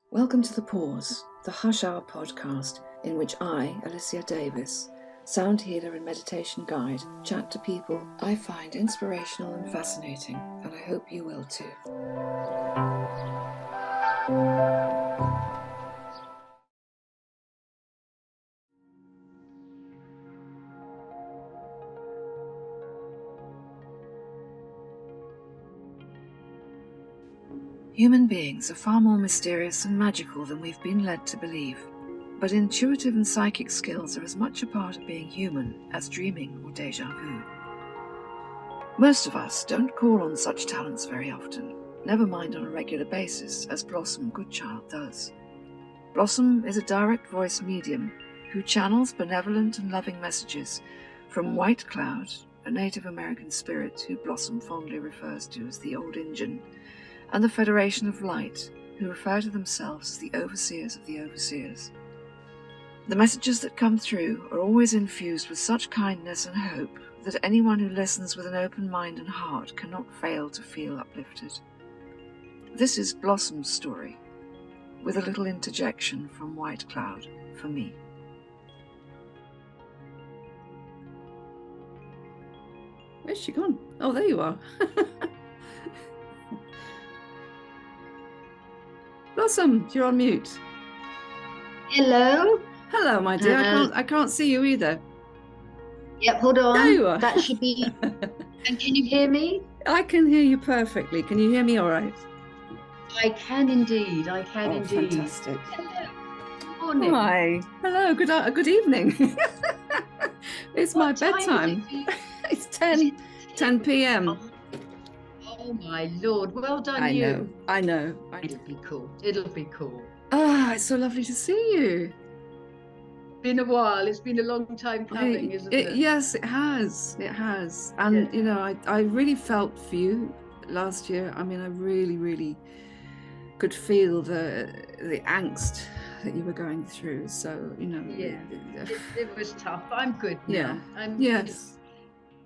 Welcome to The Pause, the Hush Hour podcast in which I, Alicia Davis, sound healer and meditation guide, chat to people I find inspirational and fascinating, and I hope you will too. Human beings are far more mysterious and magical than we've been led to believe, but intuitive and psychic skills are as much a part of being human as dreaming or déjà vu. Most of us don't call on such talents very often, never mind on a regular basis, as Blossom Goodchild does. Blossom is a direct voice medium who channels benevolent and loving messages from White Cloud, a Native American spirit who Blossom fondly refers to as the Old Injun, and the Federation of Light, who refer to themselves as the overseers of the overseers. The messages that come through are always infused with such kindness and hope that anyone who listens with an open mind and heart cannot fail to feel uplifted. This is Blossom's story, with a little interjection from White Cloud for me. Where's she gone? Oh, there you are. Blossom, you're on mute. Hello. Hello, my dear. I can't see you either. Yep, hold on. There you are. That should be. And can you hear me? I can hear you perfectly. Can you hear me all right? I can indeed. I can indeed. Fantastic. Hello. Good morning. Hi. Hello. Good evening. It's my What time bedtime. is it? It's 10 p.m. Oh my Lord. Well done, I you. know. It'll be cool. It'll be cool. Ah, it's so lovely to see you. Been a while. It's been a long time coming, isn't it? Yes, it has. And, Yeah. I really felt for you last year. I mean, I really could feel the angst that you were going through. So, Yeah. It was tough. I'm good now. Yeah. Yes.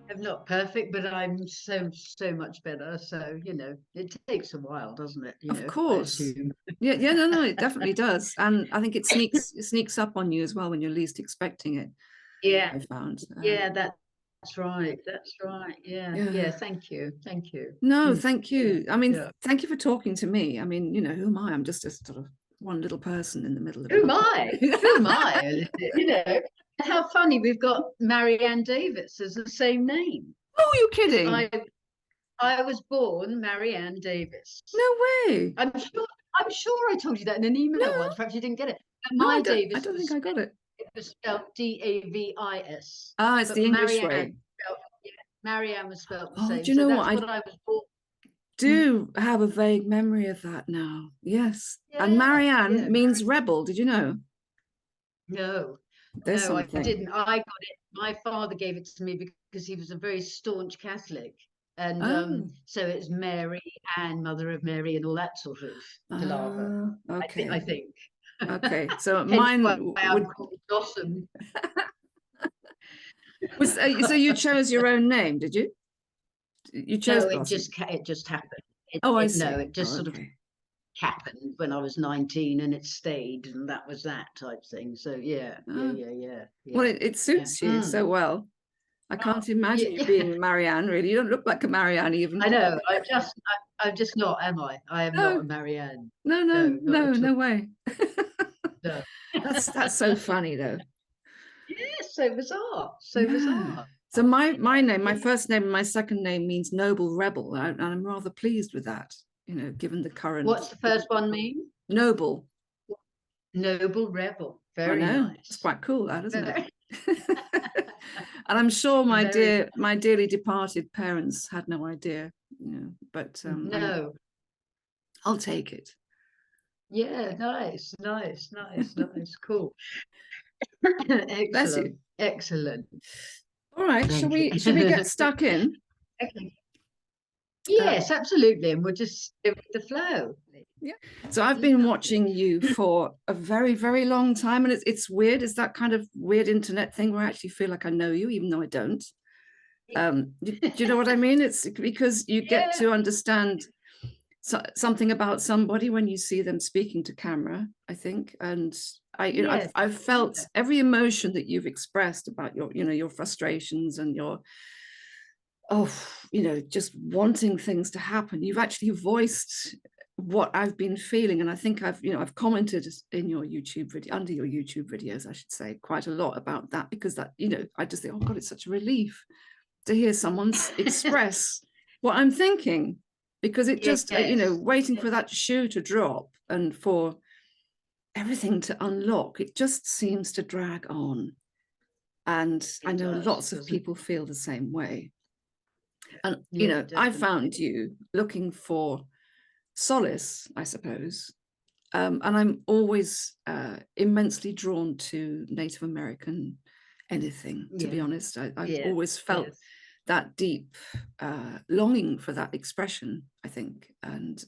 I'm not perfect, but I'm so much better. So, it takes a while, doesn't it? Of course. Yeah, no, it definitely does. And I think it sneaks up on you as well when you're least expecting it. Yeah. I found. Yeah, that's right. Yeah. Thank you. No, thank you. Yeah. I mean, Yeah. thank you for talking to me. I mean, who am I? I'm just a sort of one little person in the middle of it. Who am I? Who am I? How funny, we've got Marianne Davis as the same name. Oh, you're kidding? I was born Marianne Davis. No way. I'm sure I told you that in an email once. Perhaps you didn't get it. I don't think I got it. It was spelled Davis. Ah, it's the English way. Marianne was spelled the Oh, same. do you know what? I was born. Do have a vague memory of that now. Yes. Yeah, and Marianne means rebel. Did you know? No. There's No, something. I didn't. I got it. My father gave it to me because he was a very staunch Catholic. And so it's Mary and Mother of Mary and all that sort of palaver. Okay. I think. Okay. So mine would call Blossom. So you chose your own name, did you? You chose No, Blossom. it just happened. I see. No, it just sort of happened when I was 19, and it stayed, and that was that type thing. So yeah. Well, it suits you so well. I can't imagine you being Marianne. Really, you don't look like a Marianne even. I know. I'm just not, am I? I am not a Marianne. No way. No. That's so funny though. Yes, so bizarre. Bizarre. So my name, my first name and my second name means noble rebel, and I'm rather pleased with that. Given the current. What's the first one mean? Noble. Noble rebel. Very nice. It's quite cool, that, isn't it? And I'm sure my dearly departed parents had no idea, but no. I'll take it. Yeah, nice. Cool. Excellent. All right, shall we get stuck in? Okay. Yes, absolutely, and we'll just go with the flow. Yeah. So I've been watching you for a very, very long time, and it's weird. It's that kind of weird internet thing where I actually feel like I know you, even though I don't. Do you know what I mean? It's because you get to understand something about somebody when you see them speaking to camera, I think. And Yes. I've felt every emotion that you've expressed about your, your frustrations and your, just wanting things to happen. You've actually voiced what I've been feeling. And I think I've commented in your YouTube video, under your YouTube videos, I should say, quite a lot about that, because that, I just think, oh God, it's such a relief to hear someone express what I'm thinking, because it just, Yes. waiting for that shoe to drop and for everything to unlock, it just seems to drag on. And I know lots of people feel the same way. And, I found you looking for solace, I suppose. And I'm always immensely drawn to Native American anything, to be honest. I've always felt that deep longing for that expression, I think. And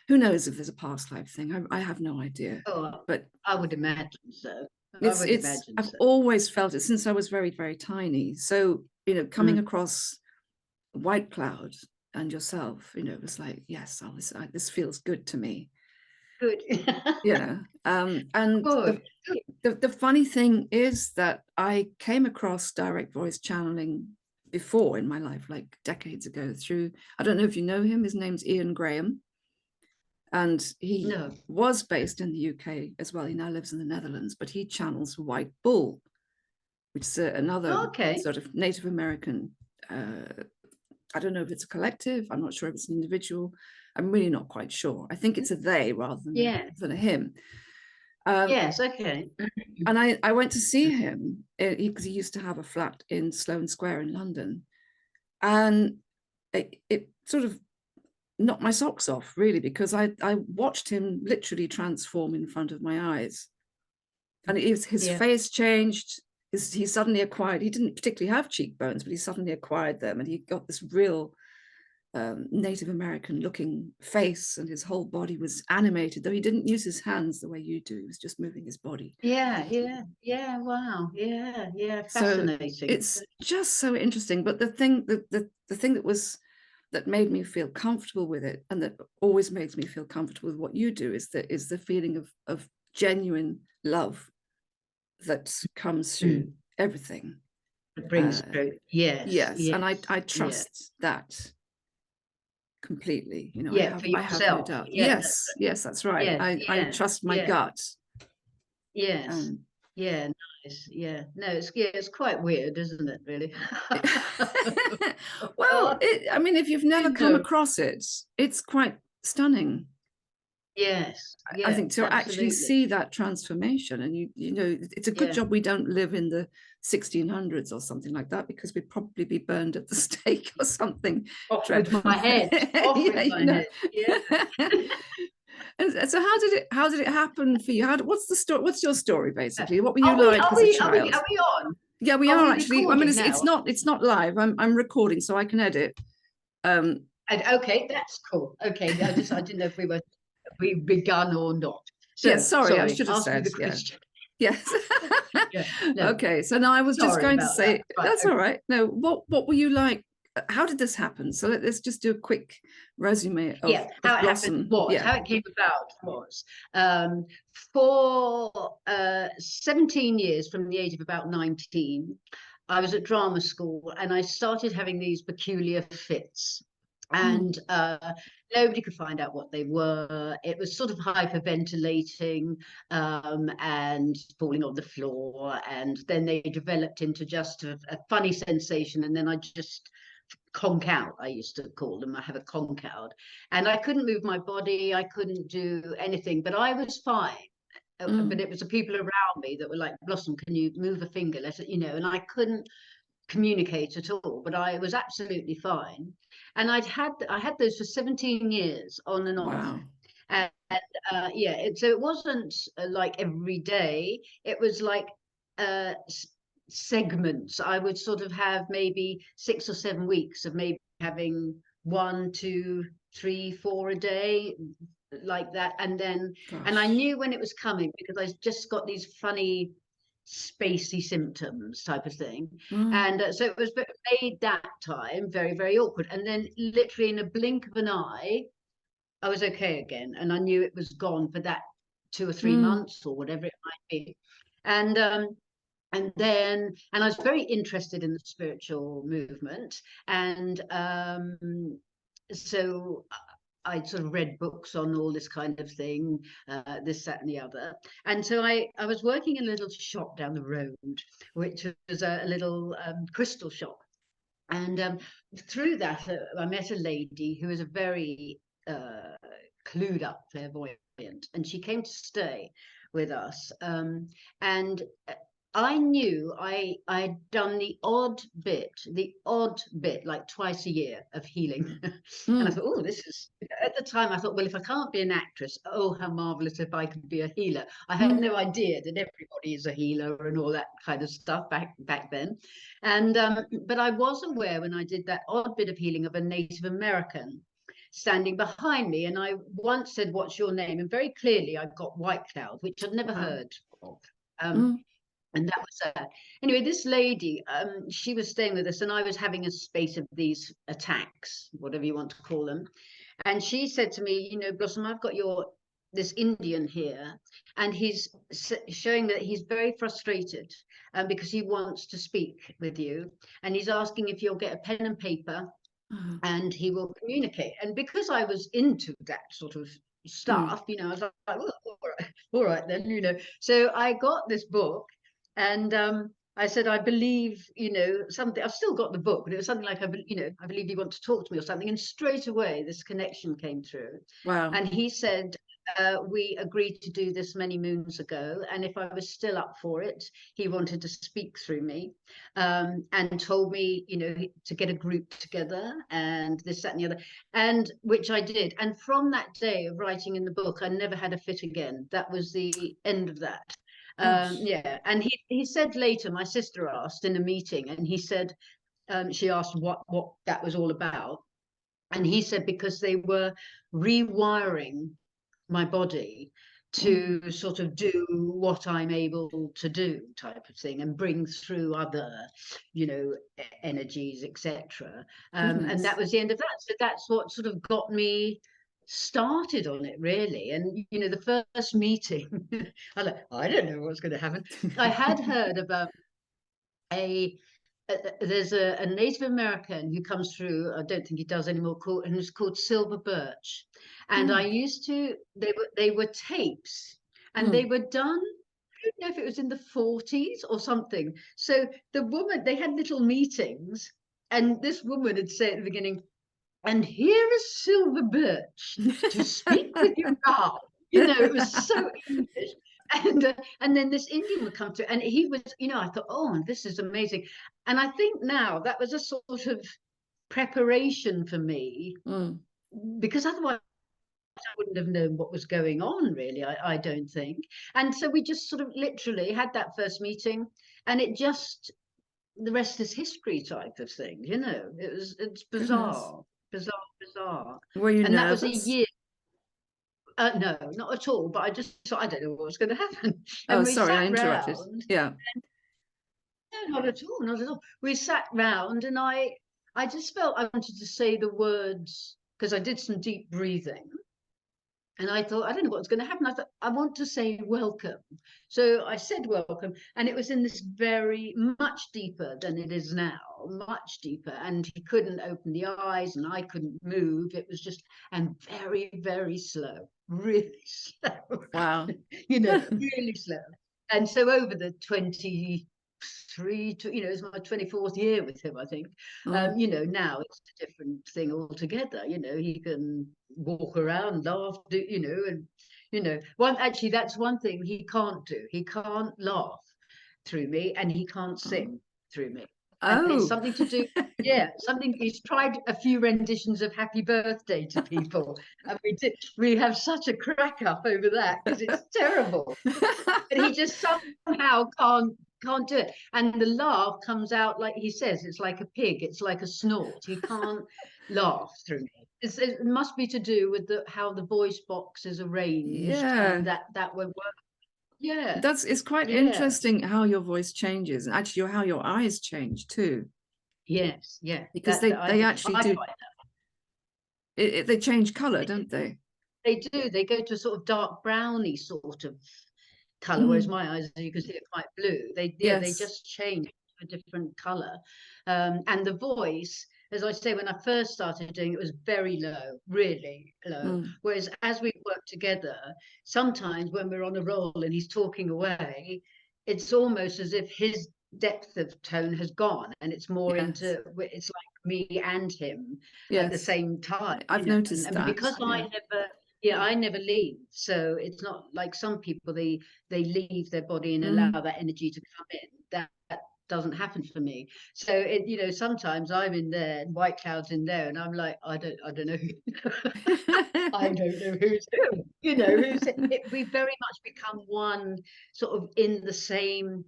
who knows if there's a past life thing? I have no idea. Oh, but I would imagine so. I've always felt it since I was very, very tiny. So, coming across White Cloud and yourself, it was like, yes, this feels good to me. Good. And the funny thing is that I came across direct voice channeling before in my life, like decades ago, through, I don't know if you know him, his name's Ian Graham. And he was based in the UK as well. He now lives in the Netherlands, but he channels White Bull, which is another sort of Native American, I don't know if it's a collective, I'm not sure if it's an individual, I'm really not quite sure. I think it's a they rather than a him. Yes, okay. And I went to see him because he used to have a flat in Sloane Square in London. And it sort of knocked my socks off, really, because I watched him literally transform in front of my eyes. And his face changed. He suddenly acquired, he didn't particularly have cheekbones, but he suddenly acquired them. And he got this real Native American looking face, and his whole body was animated, though he didn't use his hands the way you do. He was just moving his body. Yeah. Wow. Yeah. Fascinating. So it's just so interesting. But the thing that made me feel comfortable with it, and that always makes me feel comfortable with what you do, is the feeling of genuine love that comes through everything. It brings through. Yes. And I trust that completely. For yourself. I have no doubt. Yes, that's right. I trust my gut. Yes. Nice. Yeah. No, it's quite weird, isn't it, really? Well, I mean, if you've never come across it, it's quite stunning. Yes. I think to actually see that transformation, and it's a good job we don't live in the 1600s or something like that, because we'd probably be burned at the stake or something. Off with my head. Head. Yeah. And so how did it happen for you? What's the story? What's your story, basically? What were you like as a child? Are we on? Yeah, we are actually. I mean, it's not live. I'm recording, so I can edit. Okay, that's cool. Okay, I didn't know if we begun or not. So, yeah, sorry, I should have said. Yes. Okay, so now I was just going to say that's all right. No, what were you like? How did this happen? So let's just do a quick resume of how it Blossom. happened how it came about was for 17 years, from the age of about 19, I was at drama school, and I started having these peculiar fits. And nobody could find out what they were. It was sort of hyperventilating and falling on the floor. And then they developed into just a funny sensation. And then I just conk out, I used to call them. I have a conk out. And I couldn't move my body. I couldn't do anything, but I was fine. But it was the people around me that were like, Blossom, can you move a finger? And I couldn't communicate at all, but I was absolutely fine. And I had those for 17 years on and off. Wow. And so it wasn't like every day. It was like segments. I would sort of have maybe 6 or 7 weeks of maybe having 1, 2, 3, 4 a day, like that. And then and I knew when it was coming, because I just got these funny spacey symptoms type of thing. And so it was made that time very, very awkward. And then literally in a blink of an eye, I was okay again, and I knew it was gone for that 2 or 3 months or whatever it might be. And I was very interested in the spiritual movement, and so I sort of read books on all this kind of thing, this, that, and the other. And so I was working in a little shop down the road, which was a little crystal shop. And through that, I met a lady who was a very clued up clairvoyant, and she came to stay with us. And I knew I'd done the odd bit, like twice a year of healing. And I thought, oh, this is, at the time I thought, well, if I can't be an actress, oh, how marvelous if I could be a healer. I had no idea that everybody is a healer and all that kind of stuff back then. And but I was aware when I did that odd bit of healing of a Native American standing behind me, and I once said, what's your name? And very clearly I got White Cloud, which I'd never heard of. And that was anyway, this lady, she was staying with us, and I was having a spate of these attacks, whatever you want to call them. And she said to me, you know, Blossom, I've got this Indian here, and he's showing that he's very frustrated because he wants to speak with you, and he's asking if you'll get a pen and paper and he will communicate. And because I was into that sort of stuff, you know, I was like, oh, all right then, you know. So I got this book, and I said, I believe, you know, something. I've still got the book, but it was something like, you know, I believe you want to talk to me or something. And straight away, this connection came through. Wow. And he said, we agreed to do this many moons ago, and if I was still up for it, he wanted to speak through me, and told me, you know, to get a group together and this, that, and the other, and which I did. And from that day of writing in the book, I never had a fit again. That was the end of that. Yeah. And he said later, my sister asked in a meeting, and he said, she asked what that was all about, and he said because they were rewiring my body to sort of do what I'm able to do, type of thing, and bring through other, you know, energies, etc. And that was the end of that. So that's what sort of got me started on it, really. And you know, the first meeting, I don't know what's going to happen. I had heard about there's a Native American who comes through, I don't think he does anymore, and it's called Silver Birch. And I used to, they were tapes, and they were done, I don't know if it was in the 40s or something. So the woman, they had little meetings, and this woman would say at the beginning, and here is Silver Birch to speak with you now. You know, it was so English. And then this Indian would come through, and he was, you know, I thought, oh, this is amazing. And I think now that was a sort of preparation for me, because otherwise I wouldn't have known what was going on, really, I don't think. And so we just sort of literally had that first meeting, and it just, the rest is history type of thing, you know. It's bizarre. Goodness. Bizarre. Were you and nervous? That was a year. No, not at all. But I just thought, I don't know what was going to happen. And sorry, I interrupted. Yeah. No, not at all. Not at all. We sat round, and I just felt I wanted to say the words, because I did some deep breathing. And I thought, I don't know what's going to happen. I thought, I want to say welcome. So I said welcome. And it was in this very much deeper than it is now, much deeper. And he couldn't open the eyes, and I couldn't move. It was just, and very, very slow, really slow. Wow. You know, really slow. And so over the 23, you know, it's my 24th year with him, I think. You know, now it's a different thing altogether. You know, he can walk around, laugh, do, you know, and you know, actually that's one thing he can't do. He can't laugh through me, and he can't sing through me. And it's something to do, yeah, something. He's tried a few renditions of Happy Birthday to people, and we have such a crack up over that, because it's terrible. But he just somehow can't do it, and the laugh comes out, like he says, it's like a pig, it's like a snort. He can't laugh through me. It must be to do with how the voice box is arranged, and that won't work. Yeah, it's quite interesting how your voice changes, and actually how your eyes change too. Yes, yeah, because they actually do. They change color, don't they? they do. They go to a sort of dark browny sort of color, whereas my eyes, as you can see, are quite blue. They Yes. just change to a different color. And the voice, as I say, when I first started doing it, was very low, really low. Whereas as we work together, sometimes when we're on a roll and he's talking away, it's almost as if his depth of tone has gone, and it's more into, it's like me and him at the same time. I've noticed and that. because I never leave, so it's not like some people, they leave their body and allow that energy to come in. That doesn't happen for me. So it, you know, sometimes I'm in there and White Cloud's in there, and I'm like, I don't know I don't know who's who, you know, we very much become one, sort of in the same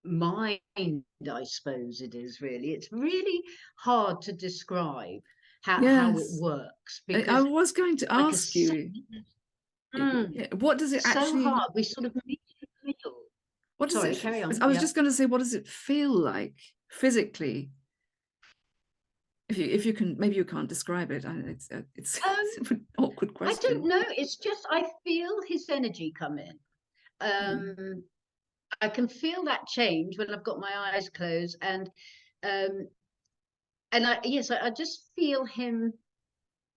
mind, I suppose it is. Really, it's really hard to describe how it works, I because was going to like ask you, Mm. what does it so actually? hard. We sort of meet in the middle. What does Sorry, it? carry on. I was just going to say, what does it feel like physically? If you can, maybe you can't describe it. It's an awkward question. I don't know. It's just I feel his energy come in. I can feel that change when I've got my eyes closed, and I just feel him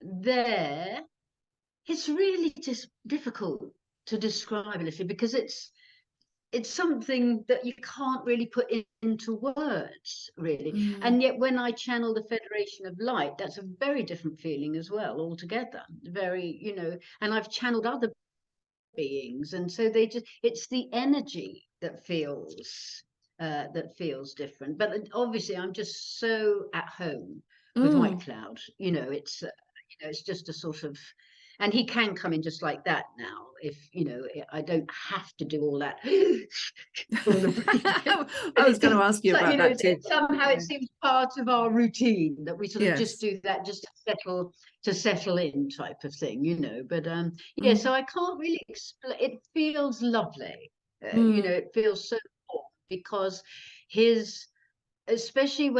there. It's really just difficult to describe, Alicia, because it's something that you can't really put into words, really. And yet when I channel the Federation of Light, that's a very different feeling as well altogether. Very, you know, and I've channeled other beings, and so it's the energy that feels different. But obviously I'm just so at home with White Cloud, you know. It's it's just a sort of, and he can come in just like that now, if you know, I don't have to do all that. I was going to ask you so, about you know, that too. somehow it seems part of our routine that we sort of just do that, just to settle in, type of thing, you know. But so I can't really explain. It feels lovely, you know. It feels so warm, because especially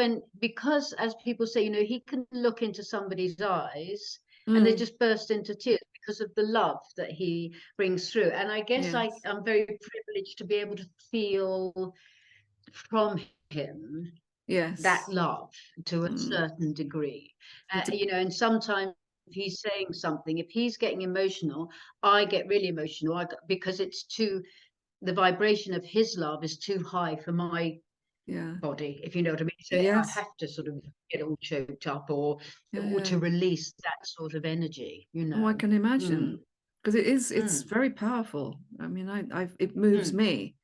because, as people say, you know, he can look into somebody's eyes and they just burst into tears because of the love that he brings through. And I guess I'm very privileged to be able to feel from him that love to a certain degree. You know, and sometimes if he's saying something, if he's getting emotional, I get really emotional, because the vibration of his love is too high for my body, if you know what I mean. So I have to sort of get all choked up, or to release that sort of energy, you know. Oh, I can imagine, because it's very powerful. I mean, it moves me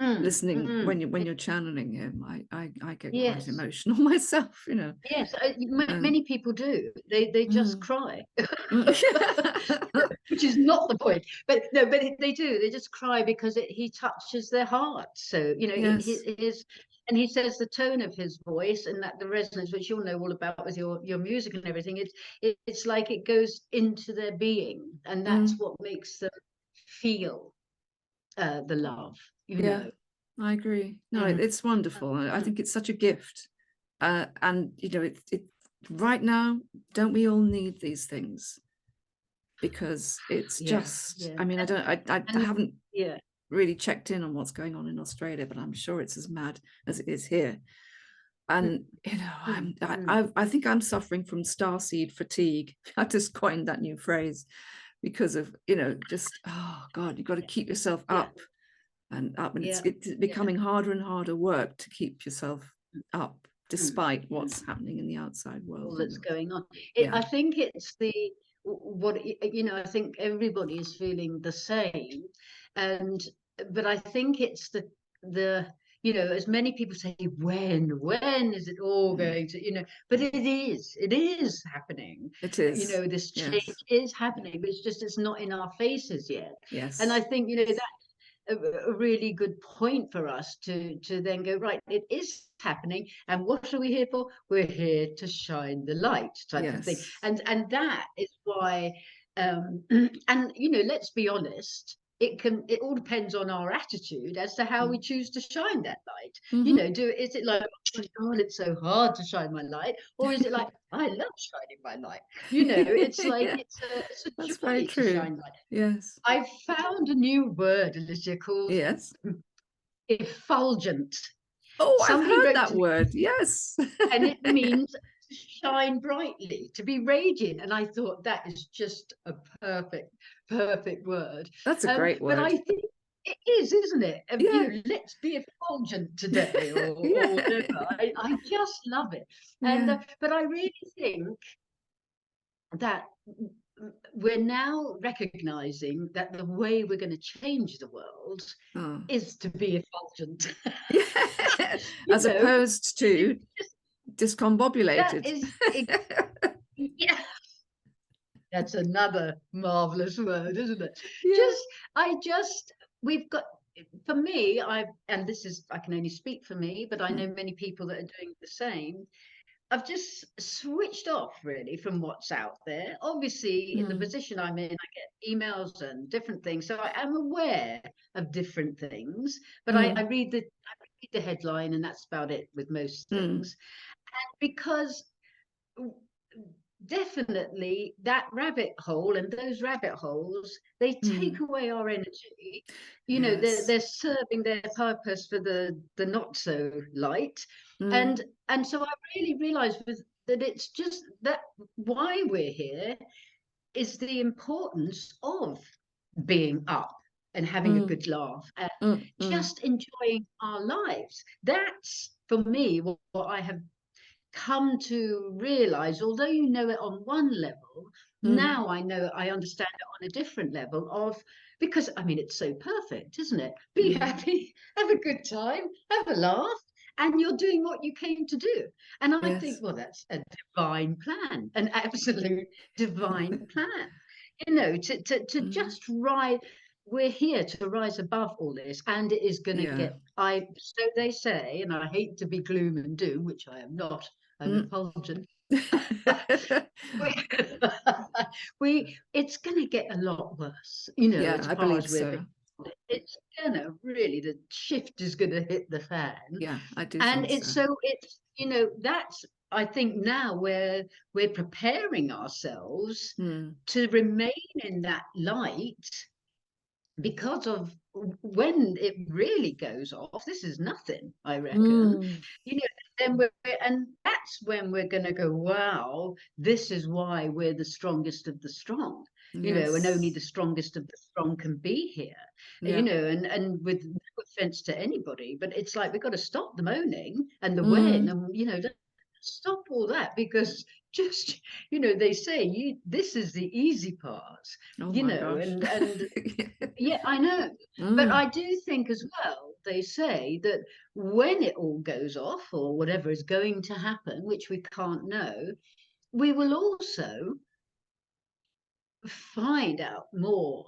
listening when you're channeling him. I get quite emotional myself, you know. Yes, many people do. They just cry, which is not the point. But no, but they do. They just cry because he touches their heart. So you know, and he says the tone of his voice, and that the resonance, which you'll know all about with your music and everything. It's like it goes into their being, and that's what makes them feel the love. You know. I agree. No, it's wonderful. I think it's such a gift. And you know, it right now, don't we all need these things? Because it's just, I mean, I haven't really checked in on what's going on in Australia, but I'm sure it's as mad as it is here. And you know, I think I'm suffering from starseed fatigue. I just coined that new phrase, because of, you know, just, oh God, you've got to keep yourself up and up, and it's becoming harder and harder work to keep yourself up, despite what's happening in the outside world. All that's going on. I think it's you know, I think everybody is feeling the same, but I think it's the you know, as many people say, when is it all going to, you know, but it is happening. It is, you know, this change is happening, but it's not in our faces yet. Yes. And I think, you know, that's a really good point for us to then go, right, it is happening, and what are we here for? We're here to shine the light, type of thing. And that is why and you know, let's be honest, it all depends on our attitude as to how we choose to shine that light. You Mm-hmm. know, is it like, oh my God, it's so hard to shine my light, or is it like, I love shining my light? You know, it's like Yeah, it's a that's joy very to true. shine light. Yes. I found a new word, Alicia, called Yes. effulgent. Oh, I've Somebody heard wrote that to me, word. Yes. and it means to shine brightly, to be radiant. And I thought that is just a perfect word. That's a great But word. I think it is, isn't it? You Yeah. know, let's be effulgent today, or Yeah. whatever. I just love it. And Yeah. but I really think that we're now recognizing that the way we're going to change the world Oh. is to be effulgent. Yeah. You As know, opposed to just, that discombobulated. is, yeah, that's another marvelous word, isn't it? Yeah. We've got, for me, and this is, I can only speak for me, but I know Mm. many people that are doing the same. I've just switched off really from what's out there. Obviously, in the Mm. position I'm in, I get emails and different things, so I am aware of different things. But I Mm. read the headline, and that's about it with most Mm. things. Because definitely that rabbit hole and those rabbit holes, they take Mm. away our energy. You know, Yes. they're serving their purpose for the not so light. Mm. And so I really realized that it's just that why we're here is the importance of being up and having a Mm. good laugh and Mm. Mm. just enjoying our lives. That's for me what I have come to realize, although you know it on one level, Mm. now I understand it on a different level of, because I mean, it's so perfect, isn't it? Be Mm. happy, have a good time, have a laugh, and you're doing what you came to do. And I think, Yes. well, that's a divine plan, an absolute divine plan. You know, to Mm. just rise. We're here to rise above all this, and it is going to Yeah. get. So they say, and I hate to be gloom and doom, which I am not. I'm Mm. effulgent. It's going to get a lot worse, you know, Yeah, as I far believe as we're so. concerned. It's gonna really, the shift is gonna hit the fan. Yeah, I do And think so. it's, you know, that's, I think now where we're preparing ourselves Mm. to remain in that light, because of when it really goes off, this is nothing, I reckon. Mm. You know, then and that's when we're going to go, wow, this is why we're the strongest of the strong, you know, and only Yes. the strongest of the strong can be here, you Yeah. know, and with no offense to anybody, but it's like we've got to stop the moaning and the when, Mm. and, you know, stop all that, because just, you know, they say this is the easy part, Oh you my know, gosh. and yeah, I know. But Mm. I do think as well, they say that when it all goes off, or whatever is going to happen, which we can't know, we will also find out more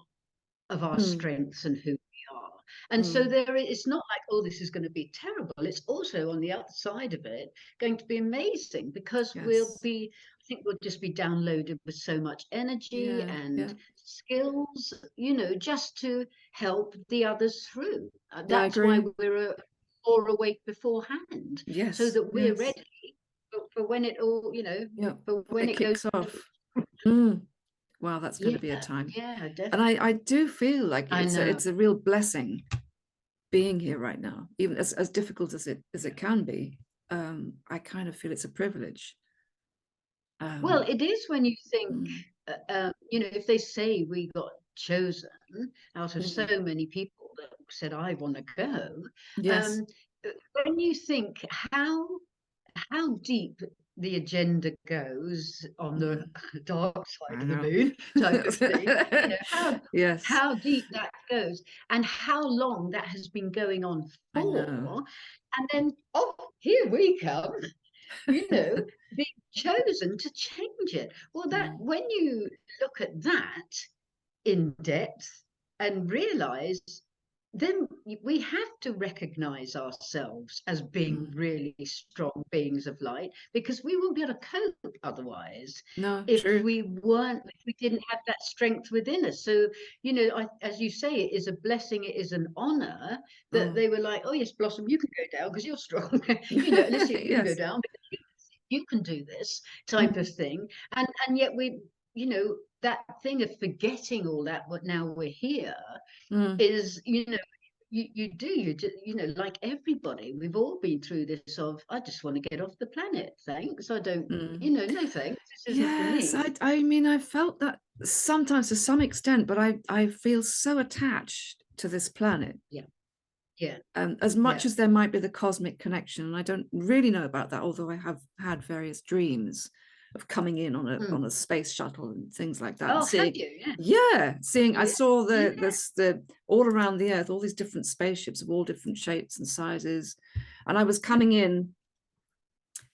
of our Mm. strengths and who we are. And so Mm. it's not like, oh, this is going to be terrible. It's also on the other side of it going to be amazing, because Yes. I think we'll just be downloaded with so much energy Yeah. and Yeah. skills, you know, just to help the others through. Yeah, I That's why agree. we're more awake beforehand, so Yes. that we're Yes. ready for when it all, you know, Yeah. for When when it it goes. kicks off. Mm. Wow, that's going to be a Yeah, time. yeah, And definitely. I do feel like I know. it's a real blessing being here right now, even as difficult as it can be. I kind of feel it's a privilege. Well, Um, it is when you think, mm. you know, if they say we got chosen out of so Mm. many people that said, I want to go, Yes. um, when you think how deep the agenda goes on the Mm. dark I side of the know. moon type of thing, you know, Yes, how deep that goes and how long that has been going on I know. for, and then, oh, here we come, you know, being chosen to change it. Well, that Mm. when you look at that in depth and realize then we have to recognize ourselves as being really strong beings of light, because we won't be able to cope otherwise No, if true. we didn't have that strength within us. So, you know, as you say, it is a blessing, it is an honor that they were like, oh yes, Blossom, you can go down because you're strong. You know, Alicia, you can go Yes. down because you can do this type of thing. And yet we, you know, that thing of forgetting all that, but now we're here, is, you know, you know, like everybody, we've all been through this of, I just want to get off the planet, thanks, I don't, you know, no thanks, this isn't for Yes, me. I mean, I felt that sometimes to some extent, but I feel so attached to this planet. Yeah, yeah, As much yeah. as there might be the cosmic connection, and I don't really know about that, although I have had various dreams of coming in on a space shuttle and things like that. Oh, And seeing, have you? Yeah, I yeah, saw yeah. the all around the Earth, all these different spaceships of all different shapes and sizes, and I was coming in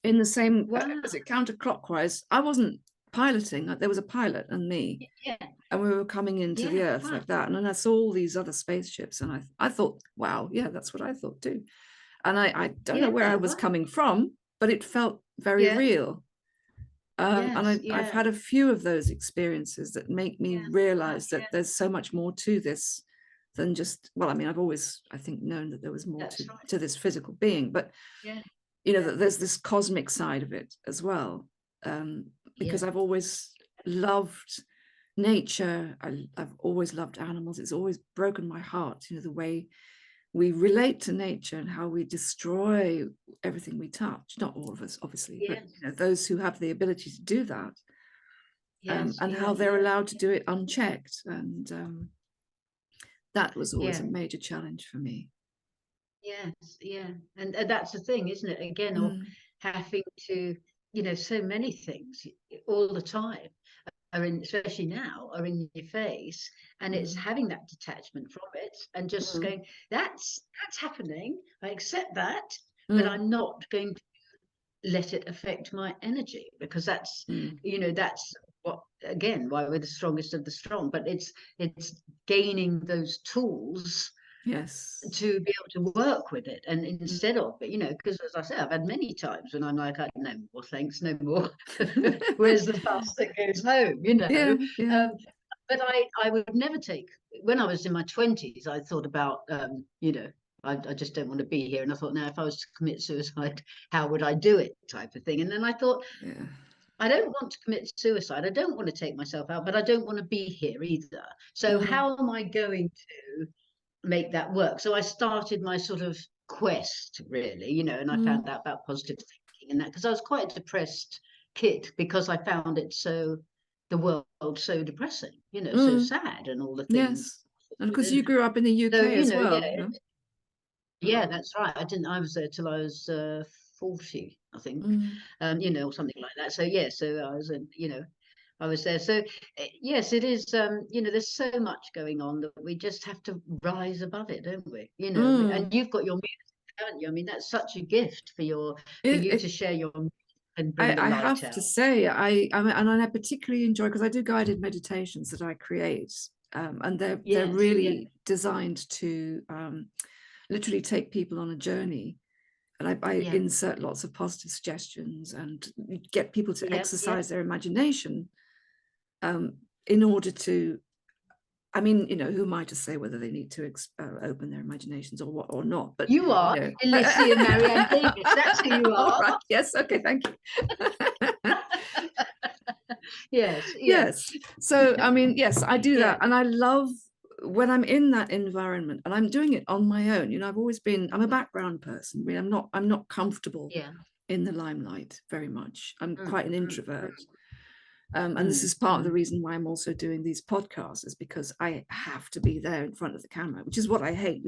the same, Wow. as it counterclockwise. I wasn't piloting, there was a pilot and me, Yeah, and we were coming into the yeah. Earth Wow. like that. And then I saw all these other spapeships, and I thought, wow, yeah, that's what I thought too. And I don't know where I was Wow. coming from, but it felt very Yeah. real. And Yes, I've yeah. had a few of those experiences that make me realize that Yeah. there's so much more to this than just, well, I mean, I've always, I think, known that there was more That's right. to this physical being, but Yeah, you know, that there's this cosmic side of it as well. Because yeah, I've always loved nature. I've always loved animals. It's always broken my heart, you know, the way we relate to nature and how we destroy everything we touch. Not all of us, obviously, but yes, you know, those who have the ability to do that, yes, and how they're allowed to do it unchecked. And that was always a yeah. major challenge for me. Yes, yeah. And that's the thing, isn't it? Again, of having to, you know, so many things all the time are in, especially now, are in your face, and it's having that detachment from it and just going, that's happening. I accept that, but I'm not going to let it affect my energy, because that's, you know, that's what, again, why we're the strongest of the strong. But it's gaining those tools Yes. to be able to work with it, and instead of, you know, because as I say, I've had many times when I'm like, I don't know more, thanks, no more. Where's the fast that goes home, you know? Yeah, yeah. But I would never take, when I was in my 20s, I thought about, you know, I just don't want to be here. And I thought, now, if I was to commit suicide, how would I do it, type of thing. And then I thought, Yeah. I don't want to commit suicide. I don't want to take myself out, but I don't want to be here either. So how am I going to make that work? So I started my sort of quest, really, you know, and I found out about positive thinking and that, because I was quite a depressed kid, because I found it so, the world so depressing, you know, so sad, and all the things. Yes. And because you grew up in the So, UK you as know, well. yeah, yeah, that's right. I was there till I was 40, I think, you know, or something like that. So yeah, so I was, you know, I was there. So yes, it is. You know, there's so much going on that we just have to rise above it, don't we? You know, and you've got your music, haven't you? I mean, that's such a gift for you to share your music and bring the I light have out. to say, and I particularly enjoy, because I do guided meditations that I create, and they're really designed to literally take people on a journey. And I insert lots of positive suggestions and get people to exercise their imagination, in order to, I mean, you know, who am I to say whether they need to open their imaginations or what or not? But You are, you know. Alicia Marianne Davis. That's who you All are. right. Yes. Okay. Thank you. Yes. Yes. So, I mean, yes, I do that. Yeah. And I love when I'm in that environment, and I'm doing it on my own. You know, I'm a background person. I mean, I'm not comfortable in the limelight very much. I'm quite an introvert. And this is part of the reason why I'm also doing these podcasts, is because I have to be there in front of the camera, which is what I hate.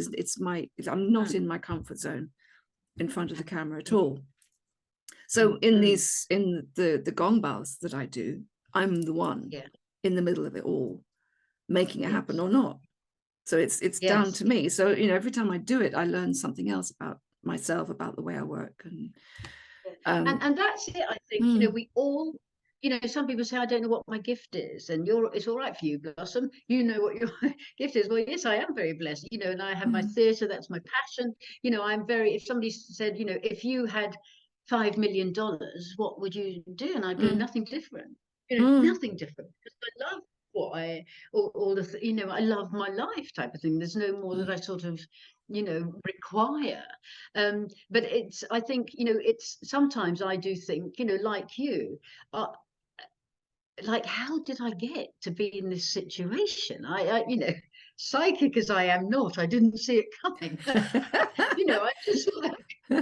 I'm not in my comfort zone in front of the camera at all. So in the gong baths that I do, I'm the one in the middle of it all, making it happen or not. So it's down to me. So, you know, every time I do it, I learn something else about myself, about the way I work. And that's it, I think. You know, we all, you know, some people say, I don't know what my gift is, and it's all right for you, Blossom. You know what your gift is. Well, yes, I am very blessed, you know, and I have my theatre, that's my passion. You know, if somebody said, you know, if you had $5 million, what would you do? And I'd go, nothing different, you know, nothing different, because I love what all the, you know, I love my life type of thing. There's no more that I sort of, you know, require. But I think, you know, sometimes I do think, you know, like you, like, how did I get to be in this situation? You know, psychic as I am not, I didn't see it coming. You know,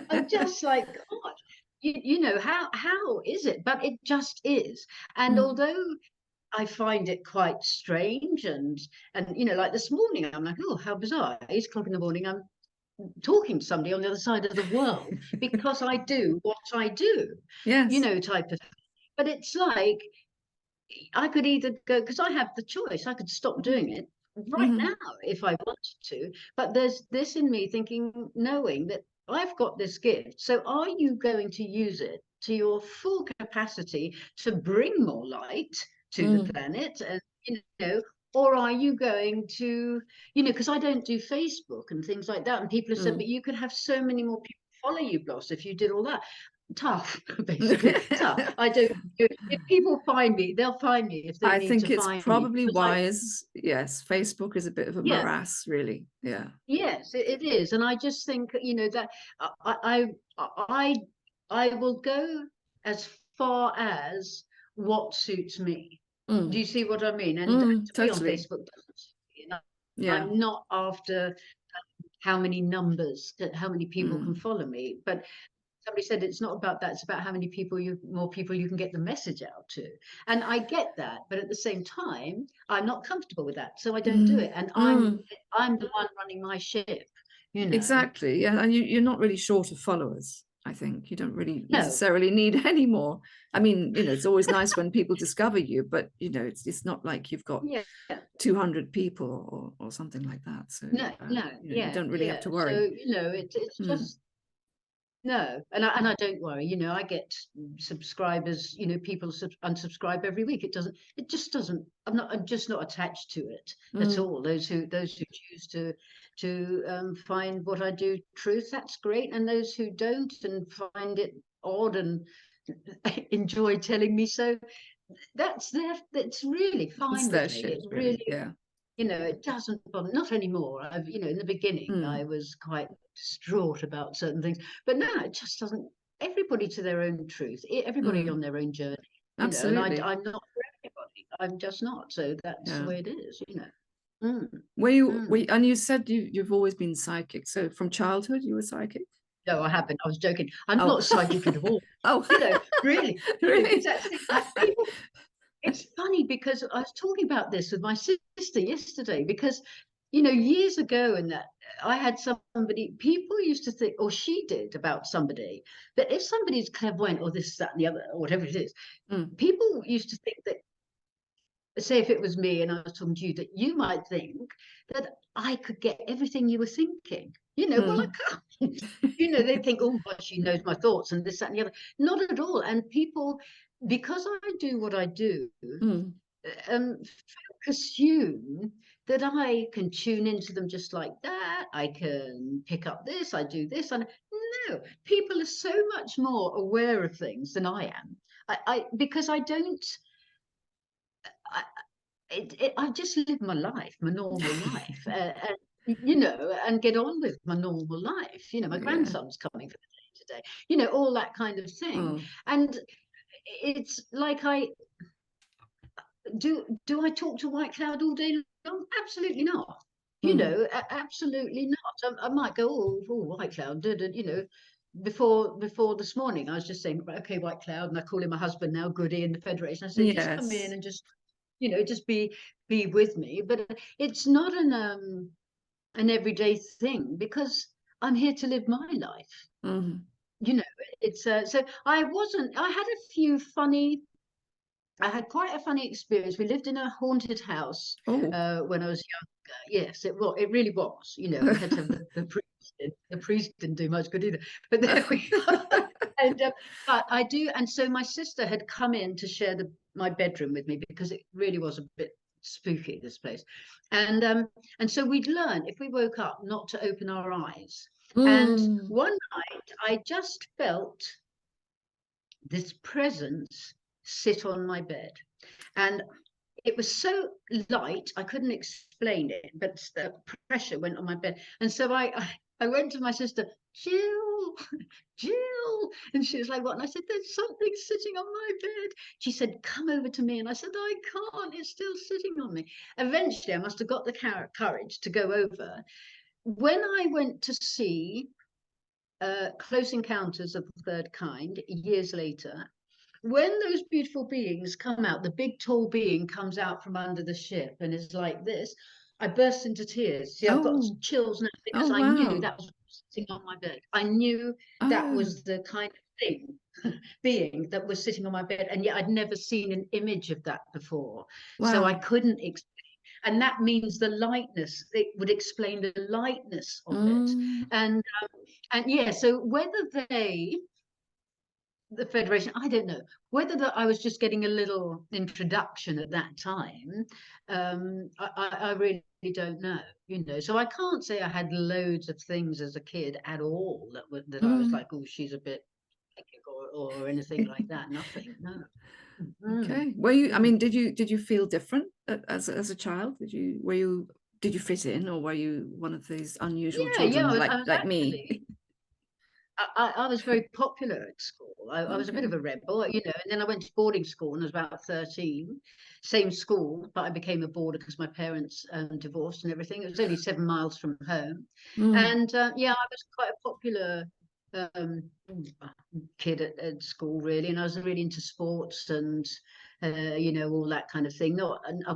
I'm just like, God, you know, how is it? But it just is. And although I find it quite strange, and you know, like this morning, I'm like, oh, how bizarre! 8 o'clock in the morning, I'm talking to somebody on the other side of the world because I do what I do. Yes. You know, type of. But it's like, I could either go, because I have the choice, I could stop doing it right now if I wanted to. But there's this in me thinking, knowing that I've got this gift. So are you going to use it to your full capacity to bring more light to the planet? And, you know, or are you going to, you know, because I don't do Facebook and things like that. And people have said, but you could have so many more people follow you, Bloss, if you did all that. Tough, basically. Tough. I don't. If people find me, they'll find me if they I need think to it's find probably me. wise. Yes, Facebook is a bit of a Yeah, morass, really. Yeah. yes, it is, and I just think, you know, that I I I will go as far as what suits me. Do you see what I mean? And to be on Totally. Facebook doesn't suit me. And Yeah. I'm not after how many numbers, how many people can follow me, but somebody said it's not about that, it's about how many more people you can get the message out to. And I get that, but at the same time, I'm not comfortable with that, so I don't do it. And I'm the one running my ship, you know. Exactly. Yeah. And you're not really short of followers. I think you don't really No. necessarily need any more. I mean, you know, it's always nice when people discover you, but you know, it's not like you've got 200 people or something like that. So No, you know, you don't really have to worry. So, you know, it's just no, and I don't worry. You know, I get subscribers. You know, people unsubscribe every week. It just doesn't. I'm just not attached to it at all. Those who choose to find what I do truth, that's great. And those who don't and find it odd and enjoy telling me so, that's really fine with me. It really, yeah. you know, it doesn't bother, not anymore. You know, in the beginning, I was quite distraught about certain things, but now it just doesn't. Everybody to their own truth, everybody on their own journey, you Absolutely. know, and I'm not for everybody. I'm just not. So that's the way it is, you know. And you said you've always been psychic. So from childhood, you were psychic? No, I haven't. I was joking. I'm not psychic at all. Oh, You know, really. really? It's funny because I was talking about this with my sister yesterday, because, you know, years ago, and that I had somebody, people used to think, or she did about somebody, that if somebody's clairvoyant or this, that, and the other, or whatever it is, people used to think that, say if it was me and I was talking to you, that you might think that I could get everything you were thinking. You know, well, I can't. You know, they think, oh, well, she knows my thoughts and this, that, and the other. Not at all. And people, because I do what I do, assume that I can tune into them just like that. I can pick up this, I do this. And no, people are so much more aware of things than I am. Because I don't. I just live my life, my normal life, and, you know, and get on with my normal life. You know, my grandson's coming for the day today. You know, all that kind of thing. And it's like, do I talk to White Cloud all day long? Absolutely not. You know, absolutely not. I might go, oh, White Cloud, you know. Before this morning, I was just saying, okay, White Cloud, and I call him my husband now, Goody, in the Federation. I said, just come in and just, you know, just be with me. But it's not an everyday thing, because I'm here to live my life. You know, it's so I had quite a funny experience. We lived in a haunted house when I was younger. Yes, it really was. You know, we had to have the priest. The priest didn't do much good either. But there we are. But I do, and so my sister had come in to share my bedroom with me because it really was a bit spooky, this place. And so we'd learn if we woke up not to open our eyes. And one night I just felt this presence sit on my bed, and it was so light I couldn't explain it, but the pressure went on my bed. And so I went to my sister, Jill, Jill, and she was like, what? And I said, there's something sitting on my bed. She said, come over to me. And I said, I can't, it's still sitting on me. Eventually I must have got the courage to go over. When I went to see Close Encounters of the Third Kind years later, when those beautiful beings come out, the big tall being comes out from under the ship and is like this, I burst into tears. See, I've got chills now because I knew that was sitting on my bed. I knew that was the kind of thing, being that was sitting on my bed, and yet I'd never seen an image of that before. So I couldn't explain. And that means the lightness, it would explain the lightness of it. And yeah, so whether the Federation, I don't know whether that I was just getting a little introduction at that time. I really don't know, you know. So I can't say I had loads of things as a kid at all that I was like, oh, she's a bit psychic or anything like that. Nothing, no. Okay. Were you? I mean, did you feel different as a child? Did you fit in, or were you one of these unusual children like me? I was very popular at school. I was a bit of a rebel, you know, and then I went to boarding school and I was about 13. Same school, but I became a boarder because my parents divorced and everything. It was only 7 miles from home. And yeah, I was quite a popular kid at school, really. And I was really into sports and, you know, all that kind of thing. No, and I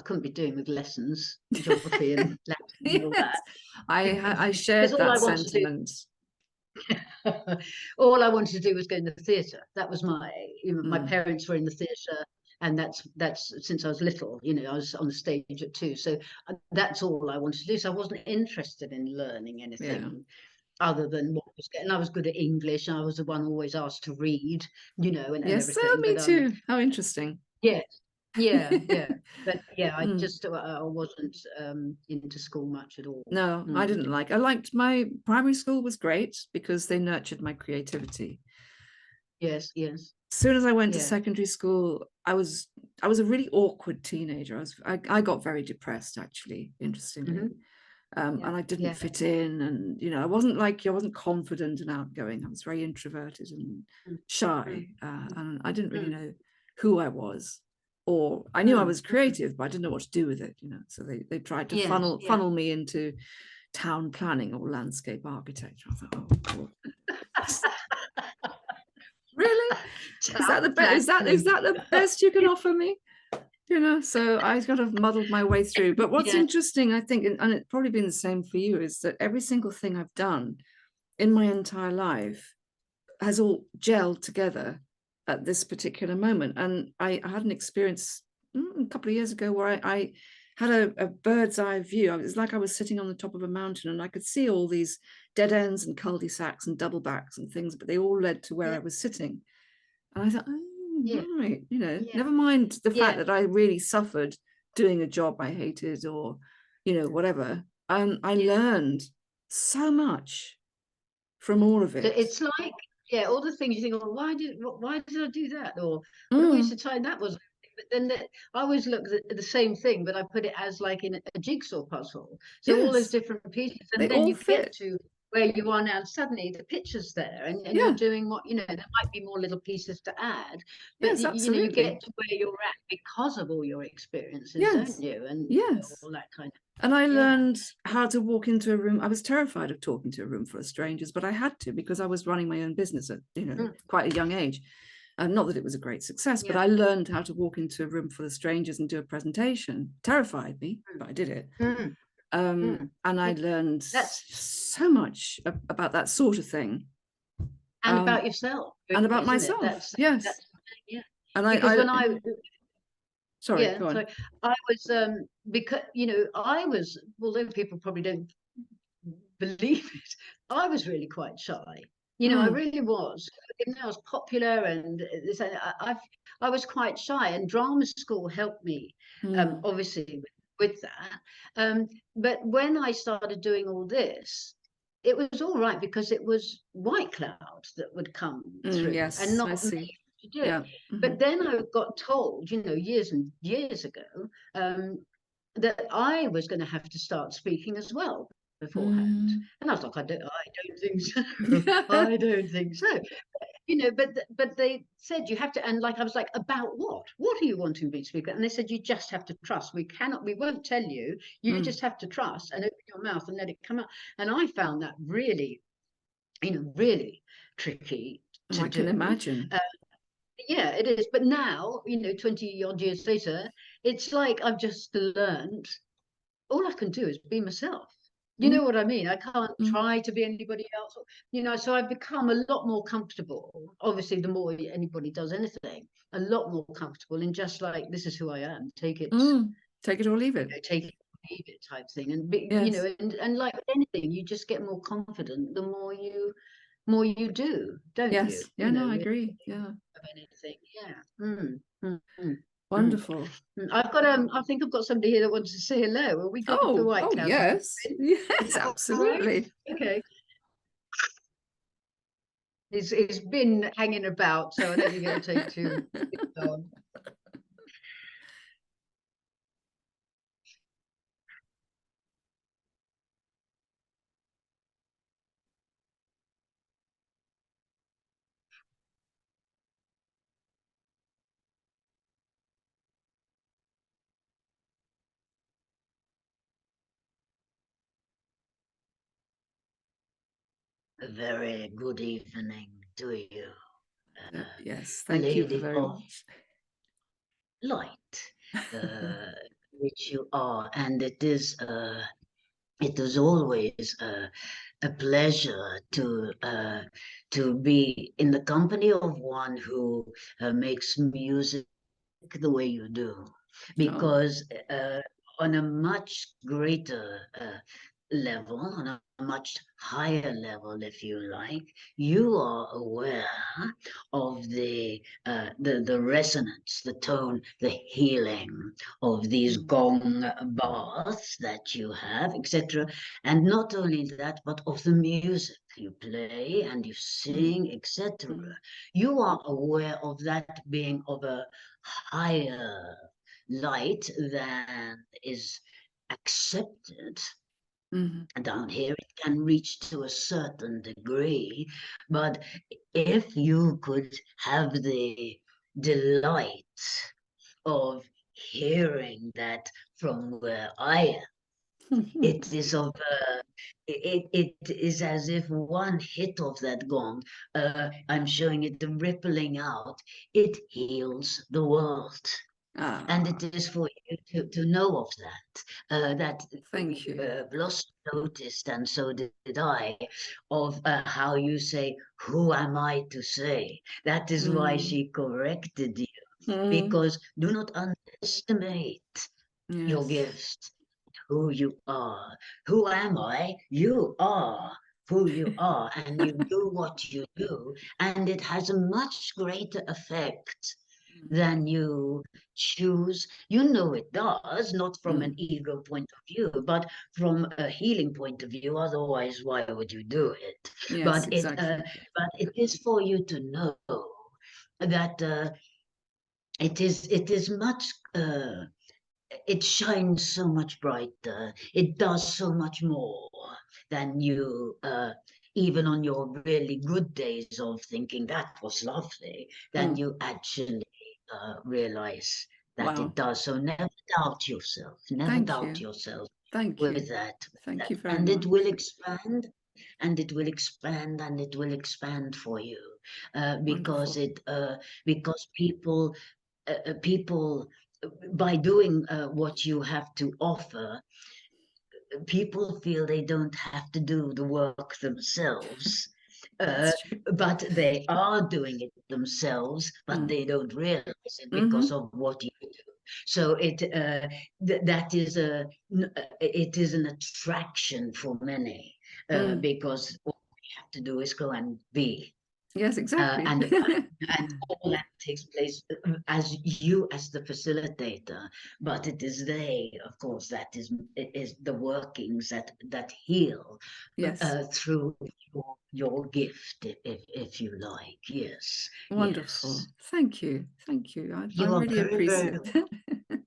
couldn't be doing with lessons, geography and Latin and all that. I shared that sentiment. All I wanted to do was go in the theatre. That was my parents were in the theatre, and that's since I was little, you know, I was on the stage at 2, so that's all I wanted to do. So I wasn't interested in learning anything other than what was getting. I was good at English, and I was the one always asked to read, you know, and yes, everything. Me too. How interesting. Yes. Yeah. But yeah, I wasn't into school much at all. No, I didn't like. I liked my primary school was great because they nurtured my creativity. Yes. As soon as I went to secondary school, I was a really awkward teenager. I got very depressed, actually, interestingly. And I didn't fit in, and you know, I wasn't confident and outgoing. I was very introverted and shy, and I didn't really know who I was. Or I knew I was creative, but I didn't know what to do with it, you know. So they tried to funnel me into town planning or landscape architecture. I thought, oh, God. Really? Is that the best? Is that the best you can offer me? You know. So I kind of muddled my way through. But what's interesting, I think, and it's probably been the same for you, is that every single thing I've done in my entire life has all gelled together at this particular moment. And I had an experience a couple of years ago where I had a bird's eye view. It was like I was sitting on the top of a mountain and I could see all these dead ends and cul-de-sacs and double backs and things, but they all led to where I was sitting. And I thought, right, you know, never mind the fact that I really suffered doing a job I hated or, you know, whatever. I learned so much from all of it. It's like, all the things you think, oh, why did I do that? Or what a waste of time that was. But then I always look at the same thing, but I put it as like in a jigsaw puzzle. So all those different pieces, and then you get to where you are now. Suddenly the picture's there, and you're doing what, you know. There might be more little pieces to add, but you know, you get to where you're at because of all your experiences, don't you? And all that kind of. And I learned how to walk into a room. I was terrified of talking to a room full of strangers, but I had to because I was running my own business at, you know, quite a young age. Not that it was a great success, but I learned how to walk into a room full of strangers and do a presentation. Terrified me, but I did it. And I learned so much about that sort of thing. And about yourself. And about myself. Yes. And because when I Sorry, go on. Sorry. I was because, you know, I was, although people probably don't believe it, I was really quite shy. You know, I really was. Even though I was popular and this, I was quite shy, and drama school helped me, obviously, with that. But when I started doing all this, it was all right because it was white clouds that would come through, Yes, and I not see. me to do it. But then I got told, you know, years and years ago, that I was going to have to start speaking as well beforehand. And I was like, I don't think so. I don't think so. You know, but they said you have to, and like I was like, about what? What are you wanting me to speak about? And they said you just have to trust. We won't tell you. You just have to trust and open your mouth and let it come out. And I found that really, you know, really tricky to do. I can imagine. Yeah, it is. But now, you know, 20 odd years later, it's like I've just learned all I can do is be myself. You know what I mean? I can't try to be anybody else, you know, so I've become a lot more comfortable. Obviously, the more anybody does anything, a lot more comfortable in just like, this is who I am. Take it or leave it. You know, take it or leave it type thing. And, you Yes. know, and like anything, you just get more confident the more you do, don't you? Yes. Yeah, You no, know, I agree. Yeah. of anything. Yeah. Wonderful. I've got I think I've got somebody here that wants to say hello. Are we good with the white clouds? Yes. Yes, absolutely. Okay. It's been hanging about, so I don't think it'll take too long. A very good evening to you. Yes, thank you Lady very of much. Light, which you are, and it is always a pleasure to be in the company of one who makes music the way you do, because on a much greater level, on a much higher level, if you like, you are aware of the resonance, the tone, the healing of these gong baths that you have, etc. And not only that, but of the music you play and you sing, etc. You are aware of that being of a higher light than is accepted down here. It can reach to a certain degree, but if you could have the delight of hearing that from where I am, it is of it is as if one hit of that gong, I'm showing it rippling out, it heals the world. And it is for you to know of that. Thank you. Blossom noticed, and so did I, of how you say, who am I to say? That is why she corrected you, because do not underestimate your gifts, who you are. Who am I? You are who you are, and you do what you do, and it has a much greater effect than you choose. You know it does, not from an ego point of view, but from a healing point of view. Otherwise, why would you do it? Yes, exactly. But it is for you to know that it is much. It shines so much brighter. It does so much more than you. Even on your really good days of thinking that was lovely, than you actually realize that it does. So never doubt yourself. Never doubt yourself with that. Thank you very and much. it will expand, and it will expand, and it will expand for you, because because people by doing what you have to offer, people feel they don't have to do the work themselves. But they are doing it themselves, but they don't realize it because of what you do. So that is it is an attraction for many, because have to do is go and be. Yes, exactly. And all that takes place as you as the facilitator, but it is they, of course, that is the workings that heal Yes. through your gift, if you like. Yes. Wonderful. Yes. Thank you. Thank you. I You are really very, appreciate very, it.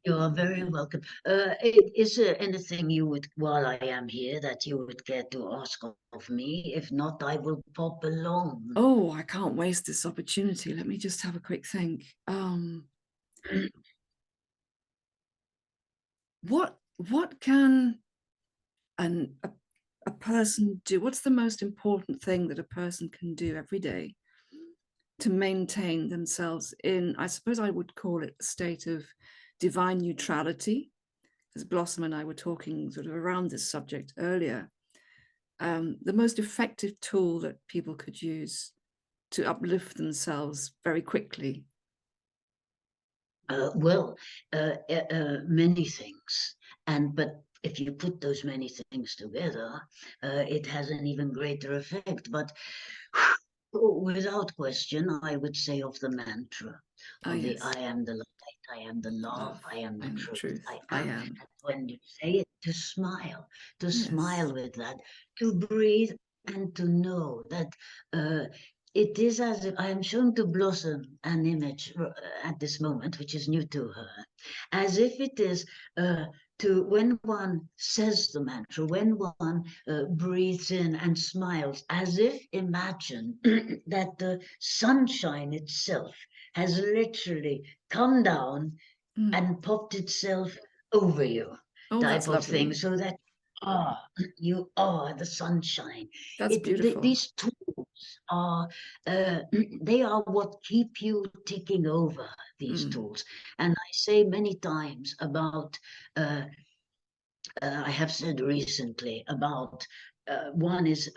you are very welcome. Is there anything you would, while I am here, that you would care to ask of me? If not, I will pop along. Oh, I can't waste this opportunity. Let me just have a quick think. What can a person do? What's the most important thing that a person can do every day to maintain themselves in, I suppose I would call it a state of divine neutrality, as Blossom and I were talking sort of around this subject earlier. The most effective tool that people could use to uplift themselves very quickly? Many things, but if you put those many things together, it has an even greater effect. But without question, I would say of the mantra of the Yes. I am the light, I am the love, I am the truth, I am. And when you say it, to smile with that, to breathe, and to know that it is as if I am showing to Blossom an image at this moment, which is new to her, as if it is to when one says the mantra, when one breathes in and smiles, as if imagine that the sunshine itself has literally come down and popped itself over you, type of thing, so that you are the sunshine. That's beautiful. These tools are they are what keep you ticking over, these tools. And I say many times about I have said recently about one is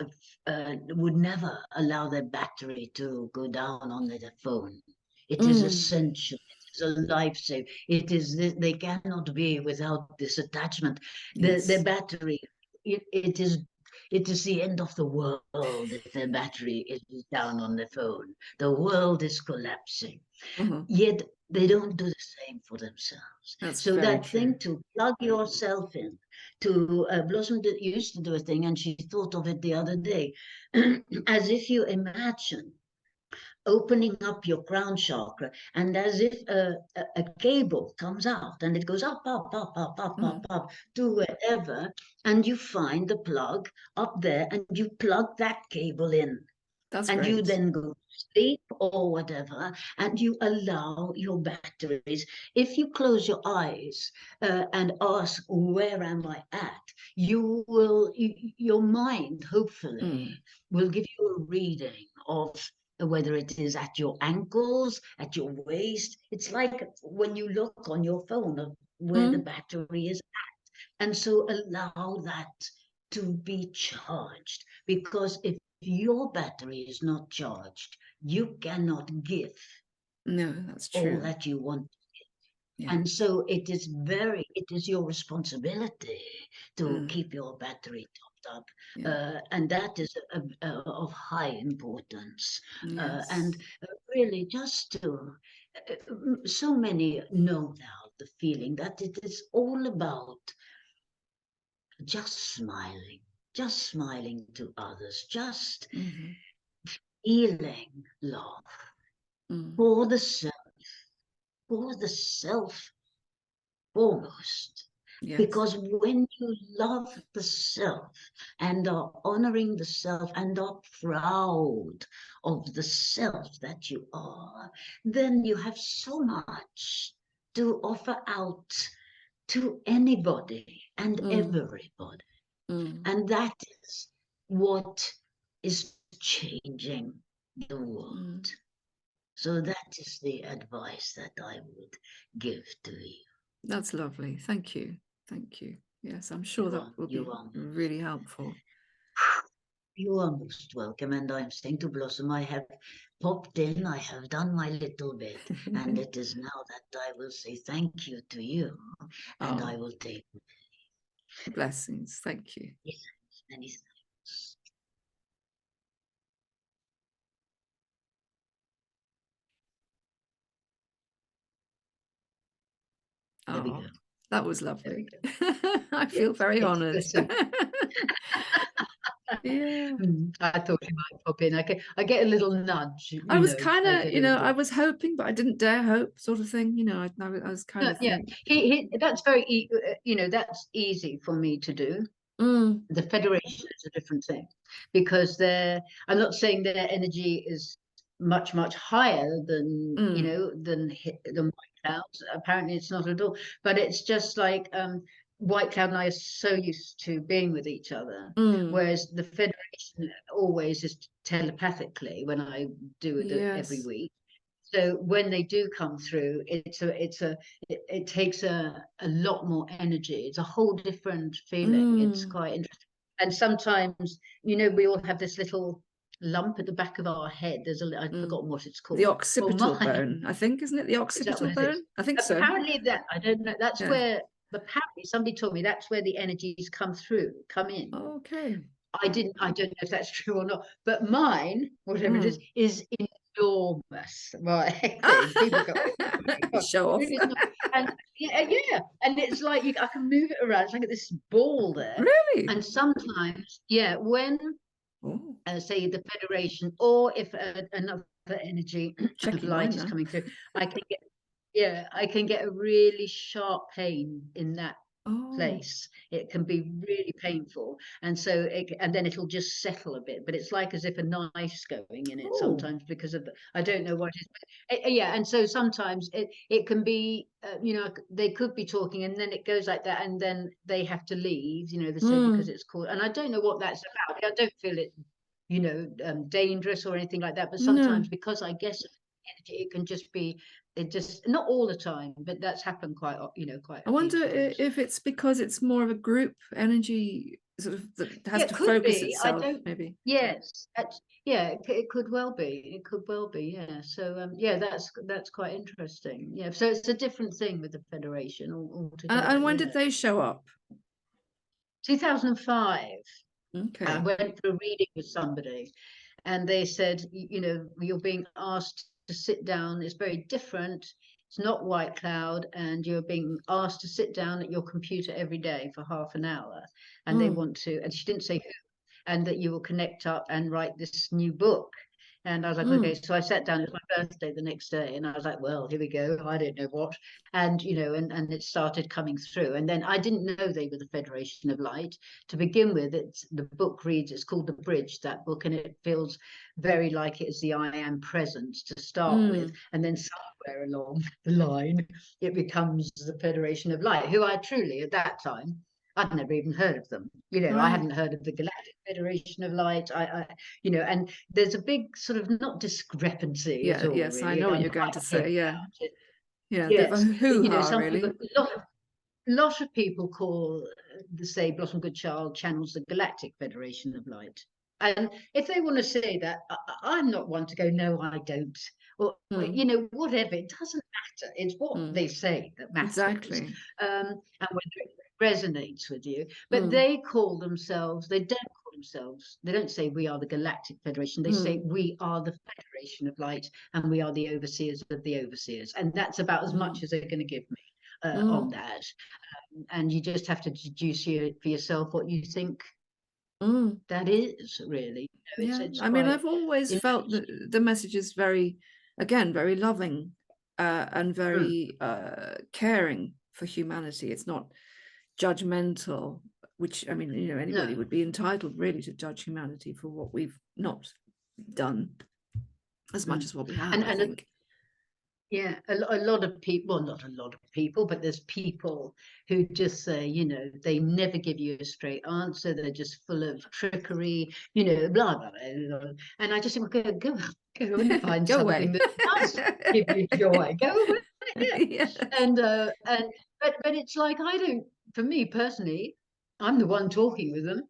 would never allow their battery to go down on their phone. It is essential. It is a lifesaver. It is they cannot be without this attachment. Yes. Their battery. It is the end of the world if their battery is down on their phone. The world is collapsing. Yet they don't do the same for themselves. So that thing to plug yourself in, to Blossom used to do a thing, and she thought of it the other day, as if you imagine opening up your crown chakra, and as if a cable comes out and it goes up to wherever, and you find the plug up there and you plug that cable in. That's and great. You then go to sleep or whatever, and you allow your batteries. If you close your eyes and ask, where am I at? You will, your mind, hopefully, will give you a reading of whether it is at your ankles, at your waist. It's like when you look on your phone of where the battery is at. And so allow that to be charged, because if your battery is not charged, you cannot give. No, that's true. All that you want to give. Yeah. And so it is your responsibility to keep your battery topped up. Yeah. And that is of high importance. Yes. And really just to, so many know now the feeling that it is all about just smiling to others, just feeling love for the self foremost. Yes. Because when you love the self and are honoring the self and are proud of the self that you are, then you have so much to offer out to anybody and everybody. And that is what is changing the world. So that is the advice that I would give to you. That's lovely. Thank you. Thank you. Yes, I'm sure that will be really helpful. You are most welcome. And I'm saying to Blossom, I have popped in, I have done my little bit. And it is now that I will say thank you to you. And I will take blessings. Thank you. Yes, many thanks. There we Oh, go. that was There we lovely. go. I feel very honoured. Listen. Yeah. I thought you might pop in. I get a little nudge, I was know. kind I of, get you know, a I was hoping, but I didn't dare hope, sort of thing. You know, I was kind of yeah. thinking. That's very you know, that's easy for me to do. Mm, The Federation is a different thing, because I'm not saying their energy is much higher than, you mm, know, than White Clouds. Apparently it's not at all, but it's just like White Cloud and I are so used to being with each other, mm. whereas the Federation always is telepathically when I do it every Yes. week. So when they do come through, it takes a lot more energy. It's a whole different feeling. It's Mm. quite interesting. And sometimes, you know, we all have this little lump at the back of our head. I've forgotten what it's The called. Well, occipital mine, bone, I think, isn't it? The is that what occipital it is? bone? I think so. Apparently that, I don't know, that's Yeah. where, apparently somebody told me that's where the energies come in. Okay. I don't know if that's true or not, but mine, whatever it is enormous. Right? People go, oh my God, Show off. really is not. And yeah, and it's like I can move it around. It's like this ball there. Really? And sometimes, yeah, when Oh, say the Federation, or if another energy of checking light mine is now. coming through, I can get, yeah, I can get a really sharp pain in that Oh. place. It can be really painful, and and then it'll just settle a bit, but it's like as if a knife's going in it Oh. sometimes, because of I don't know what it is, but yeah. And so sometimes it can be you know, they could be talking and then it goes like that, and then they have to leave, you know, they say, because it's called, and I don't know what that's about. I don't feel it, you know, dangerous or anything like that, but No. sometimes, because I guess it can just be, it just, not all the time, but that's happened quite, you know, quite I a few wonder times. if it's because it's more of a group energy, sort of, that has Yeah, to it could focus be. I itself, don't. maybe. Yes, yeah, it could well be. It could well be. Yeah. So yeah, that's quite interesting. Yeah. So it's a different thing with the Federation altogether. And when did Yeah. they show up? 2005. I Okay. went for a reading with somebody, and they said, you know, you're being asked to sit down. It's very different. It's not White Cloud, and you're being asked to sit down at your computer every day for half an hour, and they want to. And she didn't say who, and that you will connect up and write this new book. And I was like, okay. So I sat down. It was my birthday the next day, and I was like, well, here we go. I don't know what. And you know, and it started coming through. And then I didn't know they were the Federation of Light to begin with. It's the book reads. It's called The Bridge, that book, and it feels very like it is the I Am Present to start with, and then somewhere along the line, it becomes the Federation of Light, who I truly, at that time, I'd never even heard of them. You know, I Right. hadn't heard of the Galactic Federation of Light. You know, and there's a big sort of, not discrepancy at Yeah. all, Yes, I really. know what I'm you're going quite to clear say. Yeah. about it. Yeah. A bit of a Yes, you know, hoo-ha, some people, really. lot of people call, say, Blossom Goodchild channels the Galactic Federation of Light. And if they want to say that, I'm not one to go, no, I don't. Or, you know, whatever, it doesn't matter. It's what they say that matters. Exactly. And whether it resonates with you. But they call themselves, they don't say we are the Galactic Federation. They say we are the Federation of Light, and we are the overseers of the overseers. And that's about as much as they're going to give me on that. And you just have to deduce for yourself what you think that is, really. You know, Yeah. it's I mean, quite I've always felt that the message is very, again, very loving and very caring for humanity. It's not judgmental, which, I mean, you know, anybody no. would be entitled really to judge humanity for what we've not done as much as what we have, I think. Yeah, a lot of people, well, not a lot of people, but there's people who just say, you know, they never give you a straight answer. They're just full of trickery, you know, blah, blah, blah, blah. And I just think, well, go and find Go something away. that does give you joy. Go away. Yeah. Yes. But it's like, for me personally, I'm the one talking with them.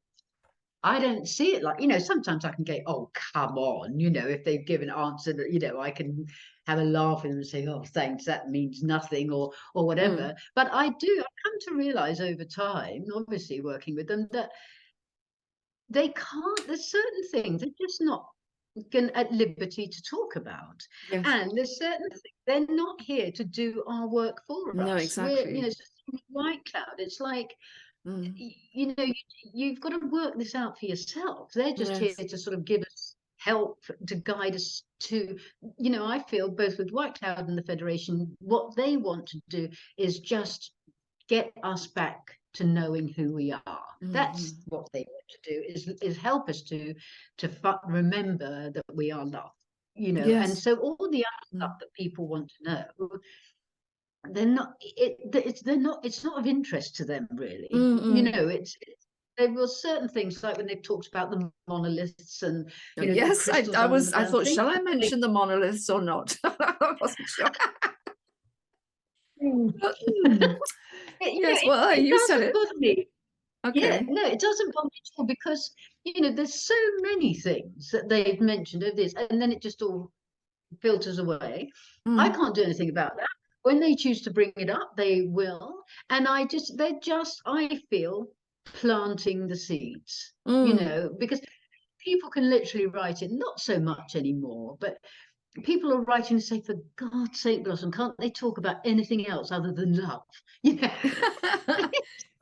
I don't see it like, you know, sometimes I can go, oh, come on, you know, if they've given an answer that, you know, I can have a laugh with them and say, oh, thanks, that means nothing, or whatever. But I've come to realize over time, obviously working with them, that they can't, there's certain things, they're just not at liberty to talk about. Yes. And there's certain things, they're not here to do our work for No, us. We're, exactly. it's just white cloud. It's like, Mm. you've got to work this out for yourself. They're just here Yes. to sort of give us help, to guide us to, I feel both with White Cloud and the Federation, what they want to do is just get us back to knowing who we are. That's what they want to do, is help us to remember that we are loved, Yes. and so all the other stuff that people want to know, it's not of interest to them, really. There were certain things, like when they've talked about the monoliths and the Yes, crystals I under was the I ground, thought, things shall I that mention the monoliths or not? I wasn't sure. But, yes, well, it you said doesn't it. bother me. Yeah, Okay. no, it doesn't bother me at all, because there's so many things that they've mentioned of this, and then it just all filters away. I can't do anything about that. When they choose to bring it up, they will. And they're just, I feel, planting the seeds, because people can literally write it, not so much anymore, but people are writing to say, for God's sake, Blossom, can't they talk about anything else other than love?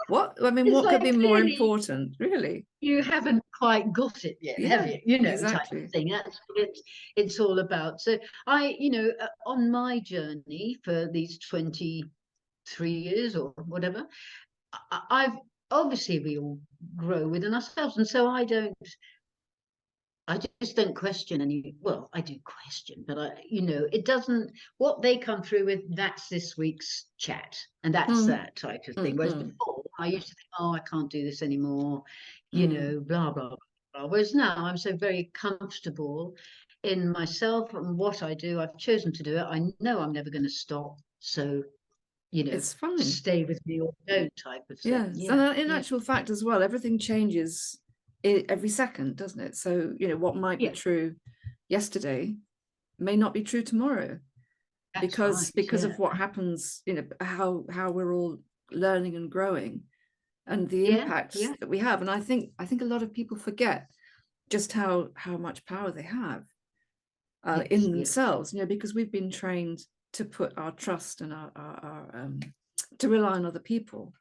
What It's what could like, be more clearly important, really? you haven't quite got it yet, have Yeah, you? Type exactly. of thing. That's what it's all about. So I, on my journey for these 23 years or whatever, I've obviously, we all grow within ourselves, and so I just don't question any. Well, I do question, but it doesn't. What they come through with, that's this week's chat, and that's that type of thing. Whereas before, I used to think, oh, I can't do this anymore, blah blah blah. Whereas now, I'm so very comfortable in myself and what I do. I've chosen to do it. I know I'm never going to stop. So, It's fine. stay with me or don't, type of thing. Yes, Yeah. and in actual fact as well, everything changes every second, doesn't it? So, what might be true yesterday may not be true tomorrow, That's because right, of what happens, how we're all learning and growing, and the impact that we have. And I think a lot of people forget just how much power they have in themselves, because we've been trained to put our trust and our to rely on other people,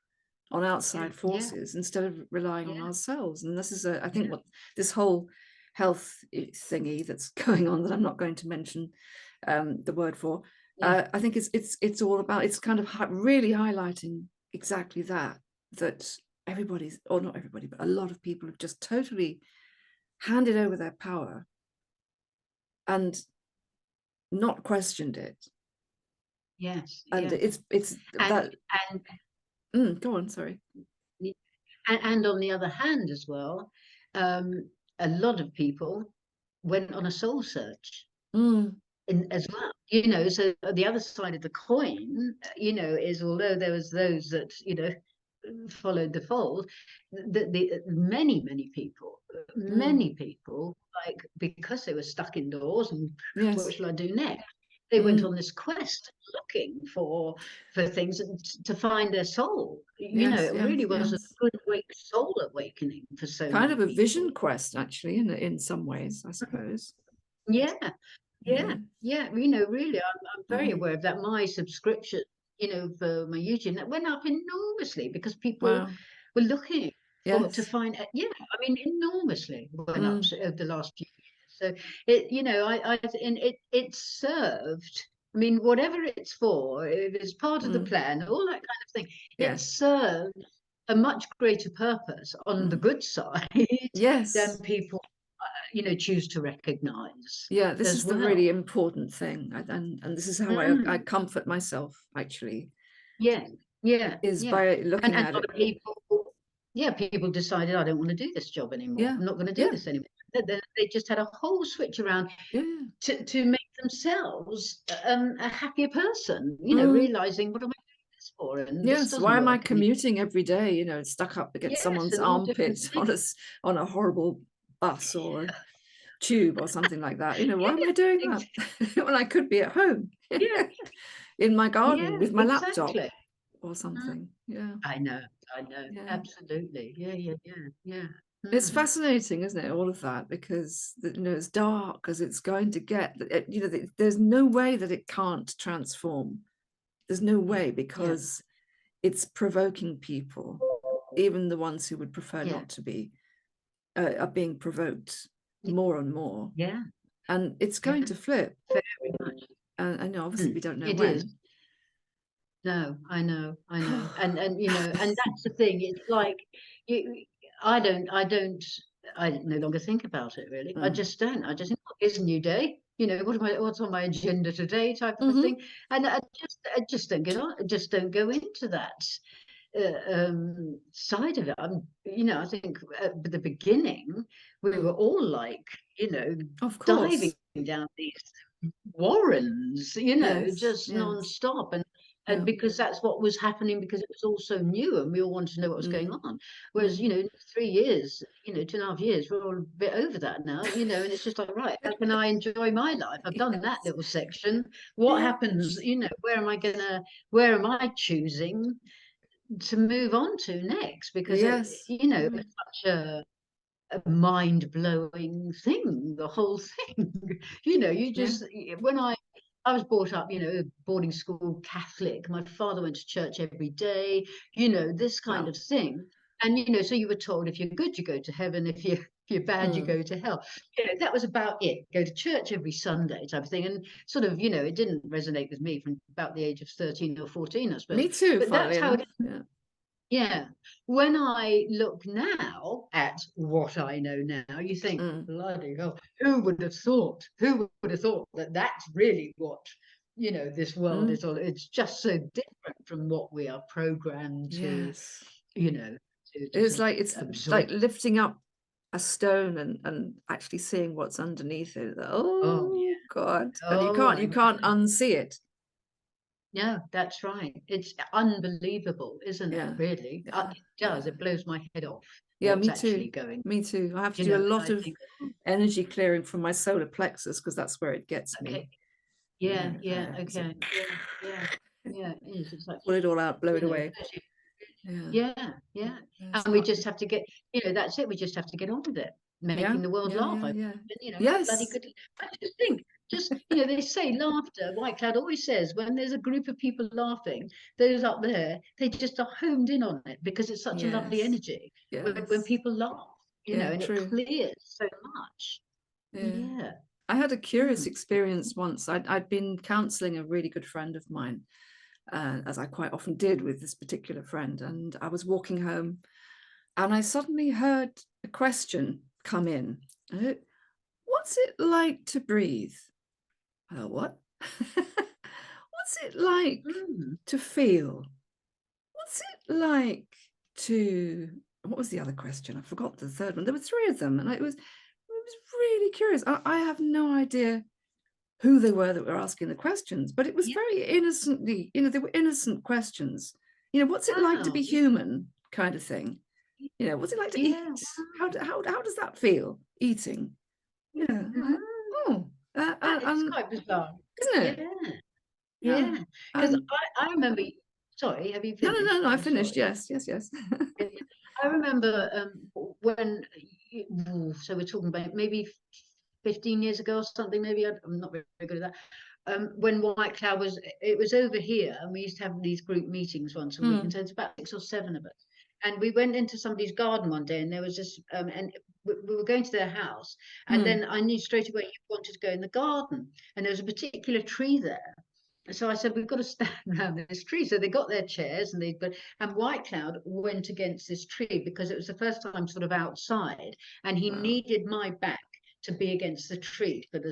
on outside forces, instead of relying on ourselves. And this is I think what this whole health thingy that's going on, that I'm not going to mention the word for, I think it's all about, it's kind of really highlighting exactly that everybody's, or not everybody, but a lot of people have just totally handed over their power and not questioned it. Yes. And it's that. Go on, sorry. And on the other hand as well, a lot of people went on a soul search as well. So the other side of the coin, is, although there was those that, followed the fold, the many people, like, because they were stuck indoors and what shall I do next? They went on this quest looking for things and to find their soul. It really was a good soul awakening for so kind many of a people. vision quest, actually, in some ways, I suppose. Yeah. Really, I'm very aware of that. My subscription, for my YouTube, that went up enormously because people were looking to find. Enormously went up over the last few years. So it served. Whatever it's for, if it's part of the plan, all that kind of thing, it served a much greater purpose on the good side than people choose to recognize. This is the really important thing, and this is how I comfort myself, actually. Is by looking at it. People decided, I don't want to do this job anymore. I'm not going to do this anymore. They just had a whole switch around to make themselves a happier person, realizing, what am I doing this for? And this doesn't why am I work commuting every day, stuck up against someone's and all armpit on a horrible bus or tube or something like that? Why am I doing that when I could be at home in my garden with my laptop or something? I know. Absolutely. Yeah. It's fascinating, isn't it, all of that, because as dark as it's going to get, there's no way that it can't transform. There's no way, because it's provoking people, even the ones who would prefer not to be, are being provoked more and more. And it's going to flip. Very much. And obviously we don't know it when. Is. No, I know. And and that's the thing. It's like I no longer think about it really. I just don't. I just think, oh, here's a new day. What's on my agenda today, type of a thing. And I just don't get on. I just don't go into that side of it. I think at the beginning we were all like, of course, diving down these warrens, just non-stop. And because that's what was happening, because it was all so new and we all wanted to know what was going on. Whereas, 3 years, 2.5 years, we're all a bit over that now, and it's just like, right, how can I enjoy my life? I've done that little section. What happens, where am I choosing to move on to next? Because, it's such a mind-blowing thing, the whole thing. You just, when I was brought up, boarding school Catholic. My father went to church every day, this kind of thing. And, so you were told if you're good, you go to heaven. If you're bad, you go to hell. That was about it. Go to church every Sunday type of thing. And sort of, it didn't resonate with me from about the age of 13 or 14, I suppose. Me too, but that's how it is. When I look now at what I know now, you think, bloody hell, who would have thought? Who would have thought that that's really what, this world is all? It's just so different from what we are programmed to, it's like lifting up a stone and actually seeing what's underneath it. God. And you can't unsee it. No, that's right. It's unbelievable, isn't it? Really, it does. It blows my head off. Me too. Me too. I have to do a lot of energy clearing from my solar plexus, because that's where it gets me. Okay. Yeah. It's like, pull it all out, blow it away. And we just have to get, that's it. We just have to get on with it, making the world laugh. Bloody good. I just think, they say laughter. White Cloud always says, when there's a group of people laughing, those up there, they just are honed in on it, because it's such a lovely energy when people laugh, and it clears so much. I had a curious experience once. I'd been counseling a really good friend of mine, as I quite often did with this particular friend, and I was walking home and I suddenly heard a question come in. What's it like to breathe? What? What's it like to feel? What's it like to... What was the other question? I forgot the third one. There were 3 of them, and it was really curious. I have no idea who they were that were asking the questions, but it was very innocently, they were innocent questions. What's it like to be human, kind of thing. What's it like to eat? How does that feel, eating? It's quite bizarre, isn't it? Because I remember. Sorry, have you finished? No, I finished. Sorry. Yes. I remember when. So we're talking about maybe 15 years ago or something. Maybe I'm not very good at that. When White Cloud it was over here, and we used to have these group meetings once a week, and so it's about 6 or 7 of us. And we went into somebody's garden one day, and there was this, and we were going to their house, and then I knew straight away you wanted to go in the garden, and there was a particular tree there. So I said, we've got to stand around this tree. So they got their chairs, and White Cloud went against this tree, because it was the first time sort of outside, and he needed my back to be against the tree for the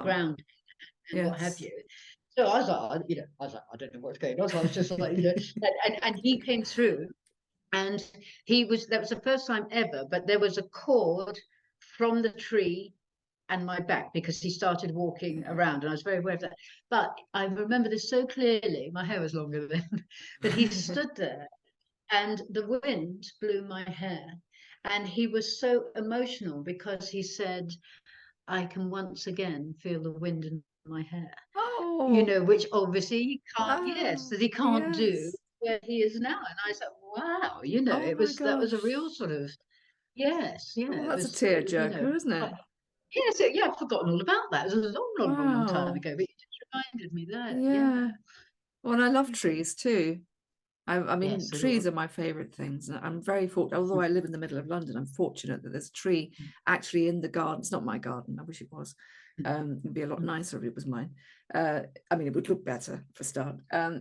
ground and what have you. So I was like, I don't know what's going on. So I was just like, and he came through, and that was the first time ever, but there was a cord from the tree and my back, because he started walking around, and I was very aware of that. But I remember this so clearly. My hair was longer then, but he stood there, and the wind blew my hair, and he was so emotional, because he said, I can once again feel the wind in my hair. Which obviously he can't. That he can't do where he is now. And I said, wow, that was a real sort of Yes, yeah. Oh, It that's a was, you know, tearjerker, isn't it? yes, yeah, I've forgotten all about that. It was a long, long, long, long time Wow. ago, but you just reminded me that. Yeah. Yeah. Well, and I love trees too. I mean, Yes, a trees lot. are my favorite things. And I'm very fortunate, although I live in the middle of London, I'm fortunate that there's a tree actually in the garden. It's not my garden. I wish it was. It'd be a lot nicer if it was mine. I mean, it would look better for a start.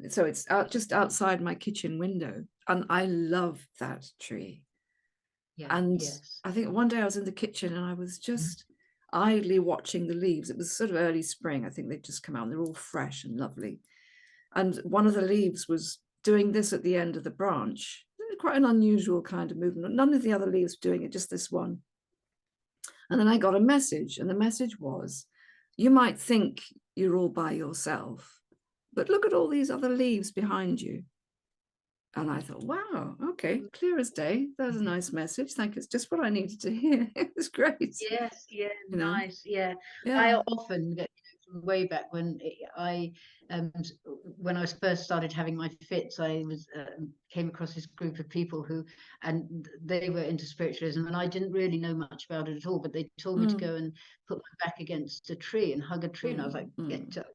So it's out just outside my kitchen window. And I love that tree. Yeah, And yes. I think one day I was in the kitchen and I was just idly watching the leaves. It was sort of early spring. I think they'd just come out and they're all fresh and lovely. And one of the leaves was doing this at the end of the branch. Quite an unusual kind of movement. None of the other leaves were doing it, just this one. And then I got a message, and the message was, you might think you're all by yourself, but look at all these other leaves behind you. And I thought, wow, okay, clear as day. That's a nice message. Thank you. It's just what I needed to hear. It was great. Yes, yeah, You know, nice. Yeah. I yeah. often get, from way back when when I was first started having my fits, I was came across this group of people who, and they were into spiritualism, and I didn't really know much about it at all, but they told me to go and put my back against a tree and hug a tree, and I was like, get to,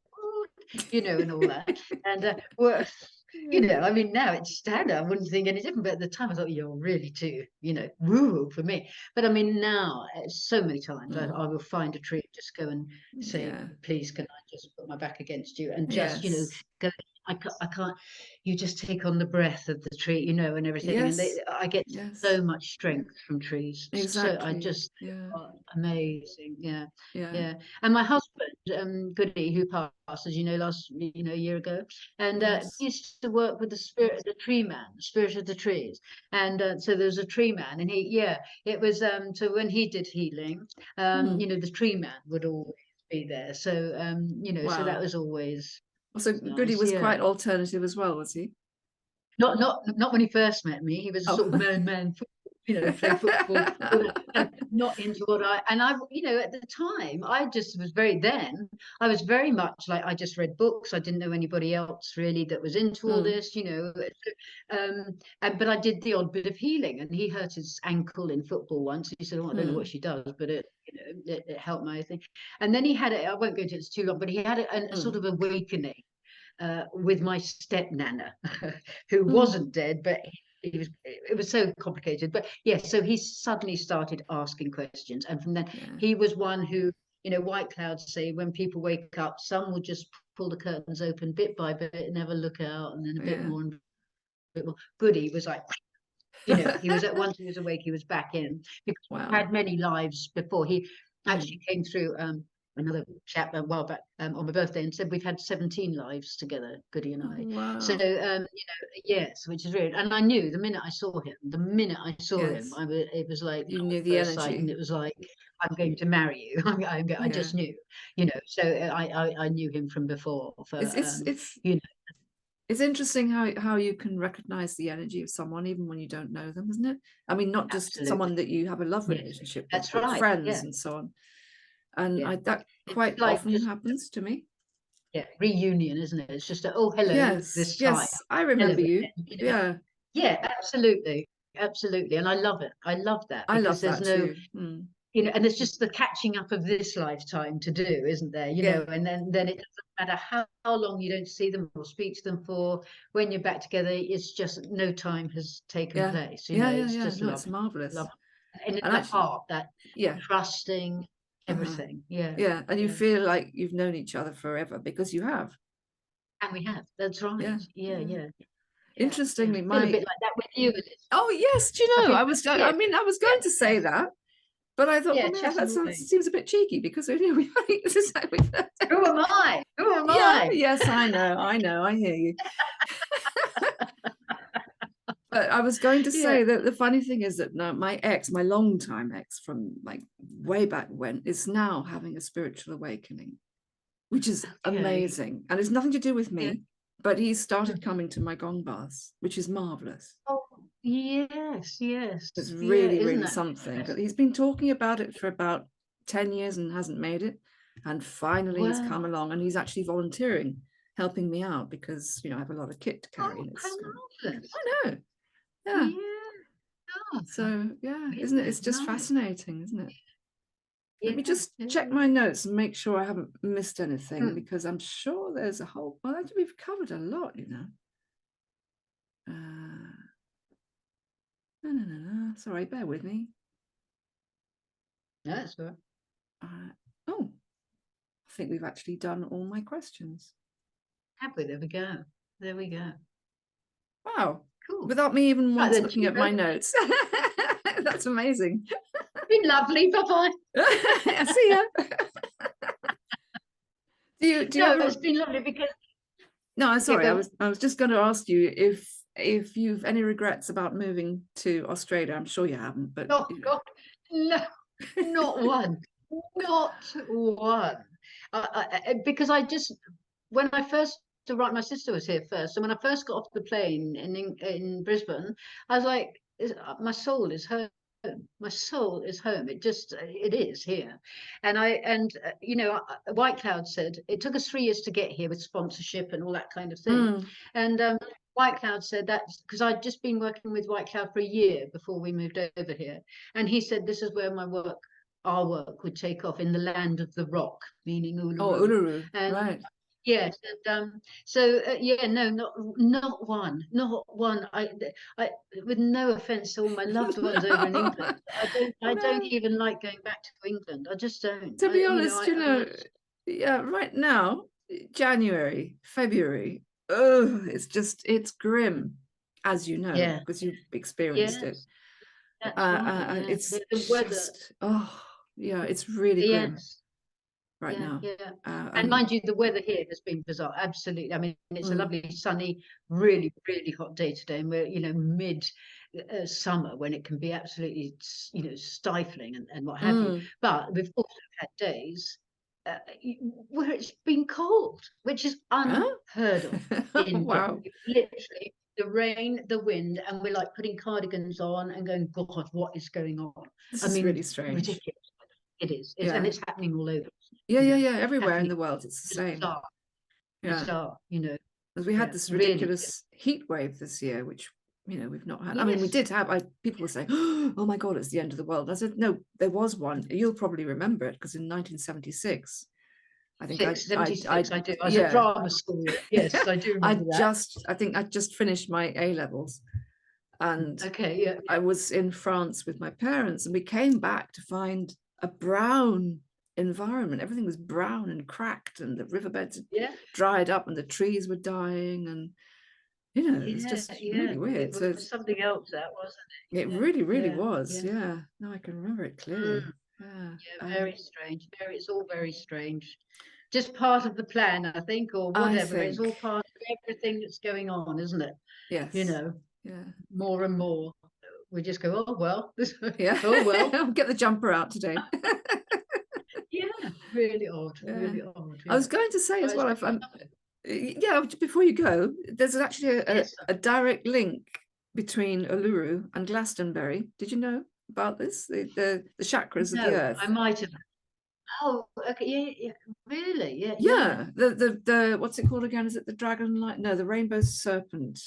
you know, and all that, and well, you know, I mean, now it's standard. I wouldn't think any different, but at the time I thought, you're really too, you know, woo for me. But I mean, now so many times I will find a tree, just go and say, Yeah. please, can I just put my back against you, and just, you know, Yes. go. I can't. You just take on the breath of the tree, you know, and everything, and Yes. I get Yes. so much strength from trees. So I Exactly. just, Yeah. oh, amazing, yeah, Yeah. yeah. And my husband, Goody, who passed, as you know, a year ago, and Yes. he used to work with the spirit of the tree man, the spirit of the trees. And so there was a tree man, and it was so when he did healing, you know, the tree man would always be there. So you know, so that Wow. was always So Goody nice. was Yeah. quite alternative as well, was he? Not when he first met me. He was a Oh. sort of man, you know, play football, and not into what you know, at the time, I just was I was very much like, I just read books. I didn't know anybody else really that was into all this, you know. But I did the odd bit of healing, and he hurt his ankle in football once. He said, "Oh, I don't know what she does, but you know, it helped my thing." And then he had it. I won't go into it too long, but he had a sort of awakening with my step nana, who wasn't dead, but it was so complicated. But yes, so he suddenly started asking questions, and from then he was one who, you know, white clouds say when people wake up, some will just pull the curtains open bit by bit, never look out, and then a bit more and a bit more. Goody was like, you know, he was once he was awake, he was back in, because he had many lives before. He actually came through another chap a while back on my birthday and said we've had 17 lives together, Goody and I. Wow. So you know, yes, which is weird. And I knew the minute I saw him, Yes. it was like You love knew at the first sight, and energy. it was like, I'm going to marry you. I just knew, you know. So I knew him from before. For It's you know, it's interesting how you can recognize the energy of someone even when you don't know them, isn't it? I mean, not just absolutely. someone that you have a love Yes, relationship with, that's but right. friends Yeah. and so on. And Yeah. that It's quite like often just happens to me. reunion, isn't it? It's just oh, hello, Yes, this time. yes, I Hello remember you. again, you know? Yeah, Yeah, absolutely. Absolutely. And I love it. I love that, I because love there's that no, too. you know, and there's just the catching up of this lifetime to do, isn't there? You Yeah, know, and then it doesn't matter how long you don't see them or speak to them for, when you're back together, it's just no time has taken yeah, place. You know, yeah, yeah, it's yeah. just No, it's love, marvelous. love. And in And the actually, heart, that yeah, trusting uh-huh. everything. Yeah. Yeah, and you Yeah. feel like you've known each other forever because you have. And we have. That's right. Yeah, Yeah, yeah. yeah. Yeah, yeah. Interestingly, I feel a bit like that with you, Alicia. oh yes, do you I know, feel, I mean, I was yeah, going to say that, but I thought, yeah, well, no, chatting that away. seems a bit cheeky because you know, this is how we've Who am I? Who am yeah, I? yes, I know, I hear you. But I was going to Yeah, say that the funny thing is that no, my longtime ex from like way back when, is now having a spiritual awakening, which is okay. amazing. And it's nothing to do with Yeah. me, but he started coming to my gong baths, which is marvelous. Oh, yes, yes. It's Yeah, really, isn't really that something. But interesting? he's been talking about it for about 10 years and hasn't made it. And finally he's come Wow. along and he's actually volunteering, helping me out because, you know, I have a lot of kit to carry Oh, and how it's, marvelous. I know. Yeah. Yeah. Oh, So yeah, isn't it? It's just Nice. fascinating, isn't it? Let me Yeah, just yeah. check my notes and make sure I haven't missed anything, Hmm. because I'm sure there's a whole. Well, actually, we've covered a lot, you know. No. Sorry, bear with me. That's all right. Oh, I think we've actually done all my questions. Have we? There we go. There we go. Wow. Cool. Without me even Right once then, looking at my notes. That's amazing. been lovely. Bye bye. See ya. Do you No, ever... it's been lovely because No, I'm sorry. go I was just going to ask you if you've any regrets about moving to Australia. I'm sure you haven't, but oh you know. God, no, not one, not one. Because I just when I first arrived, my sister was here first, and when I first got off the plane in Brisbane, I was like, my soul is home. My soul is home. It is here, and White Cloud said it took us 3 years to get here with sponsorship and all that kind of thing, and White Cloud said that because I'd just been working with White Cloud for a year before we moved over here, and he said this is where our work would take off, in the land of the rock, meaning Uluru. Oh, Uluru, And right. yes, and no, not one, not one. I, with no offense to all my loved ones over in England, I don't even like going back to England. I just don't. To be honest, I'm yeah, right now, January, February, oh, it's grim, as you know, yeah, because you've experienced it. yes, that's right. Yeah, It's the weather. just, oh, yeah, it's really grim Yes. right Yeah, now. yeah. And And mind you, the weather here has been bizarre. Absolutely. I mean, it's a mm, lovely, sunny, really, really hot day today. And we're, mid summer when it can be absolutely, stifling and what have you. mm. But we've also had days where it's been cold, which is Huh? unheard of in here. Wow, Literally, the rain, the wind, and we're like putting cardigans on and going, God, what is going on? this I is mean, really strange. ridiculous. It is. And Yeah, it's happening all over. yeah. Everywhere in Happening the world, it's the same. bizarre, Yeah. bizarre. Because we had Yeah, this really. ridiculous heat wave this year, which we've not had. I mean, we Yes. did have. People were saying, "Oh my God, it's the end of the world." I said, "No, there was one. You'll probably remember it because in 1976, I think 76, I do. I was at yeah, drama school. Yes, I do remember that. I think I just finished my A levels, and Okay, yeah, I was in France with my parents, and we came back to find a brown environment. Everything was brown and cracked, and the riverbeds had yeah, dried up, and the trees were dying, and it was yeah, just yeah. really It weird. So was something else, that wasn't it it? really, really Yeah, was. yeah, Yeah. No, I can remember it yeah. clearly. Yeah. Yeah, very strange. It's all very strange. Just part of the plan, I think, or I whatever. It's think, all part of everything that's going on, isn't it? yes. Yeah. More and more. We just go, oh well, Yeah. oh well. I'll get the jumper out today. Yeah, really odd, Yeah. really odd. I was Yeah. going to say Well, as it's well, been yeah, before you go, there's actually yes. a direct link between Uluru and Glastonbury. Did you know about this? The chakras of the No, earth. I might have. Oh, okay. Yeah, yeah. Really? Yeah, yeah. Yeah, the what's it called again? Is it the dragon light? No, the rainbow serpent.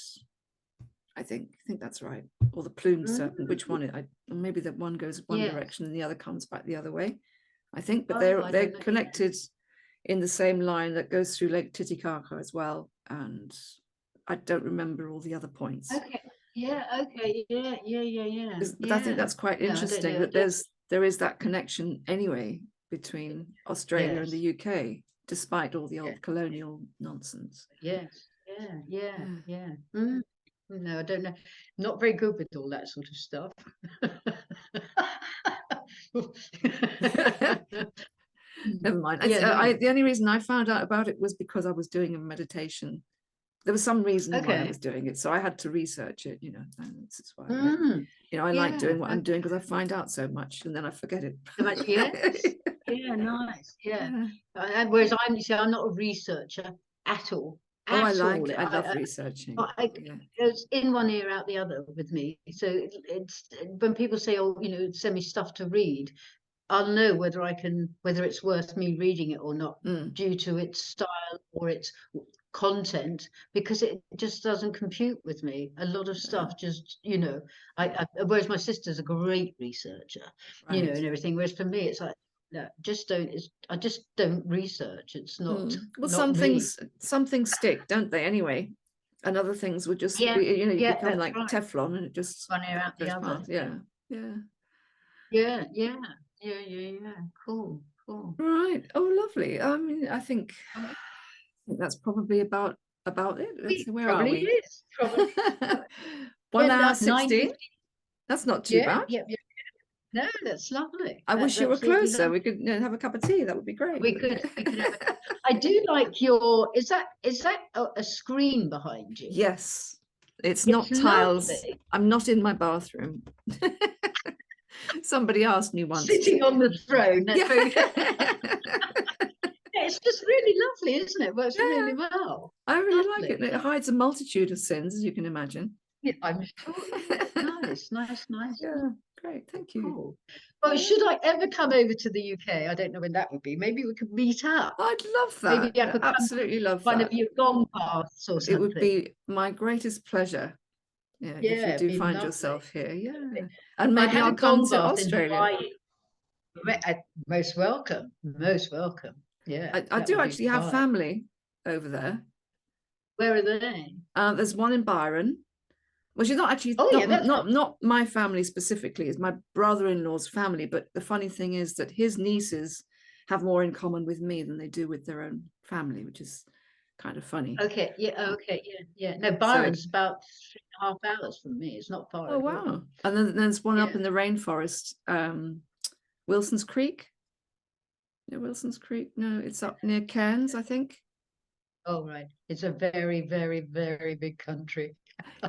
I think that's right. Or the plumed serpent. Which one? Maybe that one goes one Yes. direction and the other comes back the other way. I think, but Oh, I they're don't know. connected in the same line that goes through Lake Titicaca as well. And I don't remember all the other points. Okay. Yeah. Okay. Yeah. Yeah. Yeah. Yeah. But I think Yeah. that's quite No, I don't interesting know. that there is that connection anyway between Australia and Yes. the UK, despite all the old colonial nonsense. Yes. Yeah. Yeah. Yeah. Yeah. No, I don't know. Not very good with all that sort of stuff. Never mind. Yeah. No. The only reason I found out about it was because I was doing a meditation. There was some reason why I Okay. was doing it, so I had to research it. And this is why I like Yeah. doing what I'm doing Okay. because I find out so much and then I forget it. So much. Yes. Yeah. Nice. Yeah. Yeah. Whereas I'm not a researcher at all. Oh, At all. I love researching. Yeah. It's in one ear out the other with me. So it's when people say, "Oh, send me stuff to read," I'll know whether it's worth me reading it or not, Mm. due to its style or its content because it just doesn't compute with me. A lot of stuff just, you know, whereas my sister's a great researcher, you know, Right. and everything. Whereas for me, it's like, no, I just don't research. It's not, Well, not me. some things stick, don't they? Anyway, and other things would just Yeah, be, you know, you yeah, become that's like right. Teflon, and it just One ear out the goes other. past. Yeah, yeah. Yeah, yeah, yeah, yeah, yeah. Cool, cool. Right. Oh, lovely. I mean, I think that's probably about it. Let's see, where are Probably we? is. Probably. 1 Yeah, hour 9:50. 16. That's not too Yeah, bad. yeah, yeah. No, that's lovely. I wish That's you were absolutely closer. lovely. We could, you know, have a cup of tea. That would be great. We could have I do like your, is that a screen behind you? Yes, it's It's not tiles. lovely. I'm not in my bathroom. Somebody asked me once. Sitting on the throne. That's Yeah. very it's just really lovely, isn't it? Works Yeah. really well. I really like Lovely. it. And it hides a multitude of sins, as you can imagine. Yeah, I'm sure. Nice, nice, nice. Yeah, great. Thank you. Cool. Well, should I ever come over to the UK? I don't know when that would be. Maybe we could meet up. I'd love that. Maybe I could come Absolutely love one that. of your gong paths or something. It would be my greatest pleasure. Yeah, if you it'd do be find lovely. yourself here. Yeah. And I maybe had I'll a come gong to bath in Australia. Hawaii. Most welcome. Most welcome. Yeah. I that do would be actually have fine. family over there. Where are they? There's one in Byron, which is not actually Oh, yeah, that's not my family specifically. It's my brother-in-law's family. But the funny thing is that his nieces have more in common with me than they do with their own family, which is kind of funny. Okay. Yeah. Okay. Yeah. Yeah. No, Byron's about 3.5 hours from me. It's not far Oh, at wow. all. And then there's one up Yeah. in the rainforest, Wilson's Creek. No, Wilson's Creek. No, it's up near Cairns, I think. Oh, right. It's a very, very, very big country.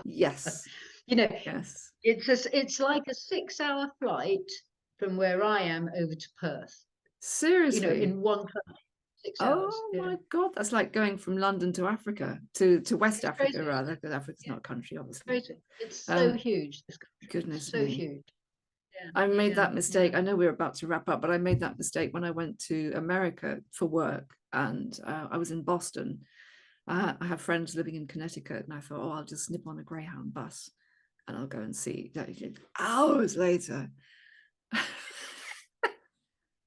Yes. You know, Yes. it's like a 6-hour flight from where I am over to Perth. Seriously. You know, in one flight, 6 hours. Oh Yeah. my God, that's like going from London to Africa, to West It's Africa crazy. rather, because Africa's Yeah. not a country, obviously. Crazy. It's so huge. This country. Goodness So me. huge. Yeah. I made Yeah, that mistake. yeah. I know we're about to wrap up, but I made that mistake when I went to America for work, and I was in Boston. I have friends living in Connecticut, and I thought, oh, I'll just snip on a Greyhound bus and I'll go and see. Hours later,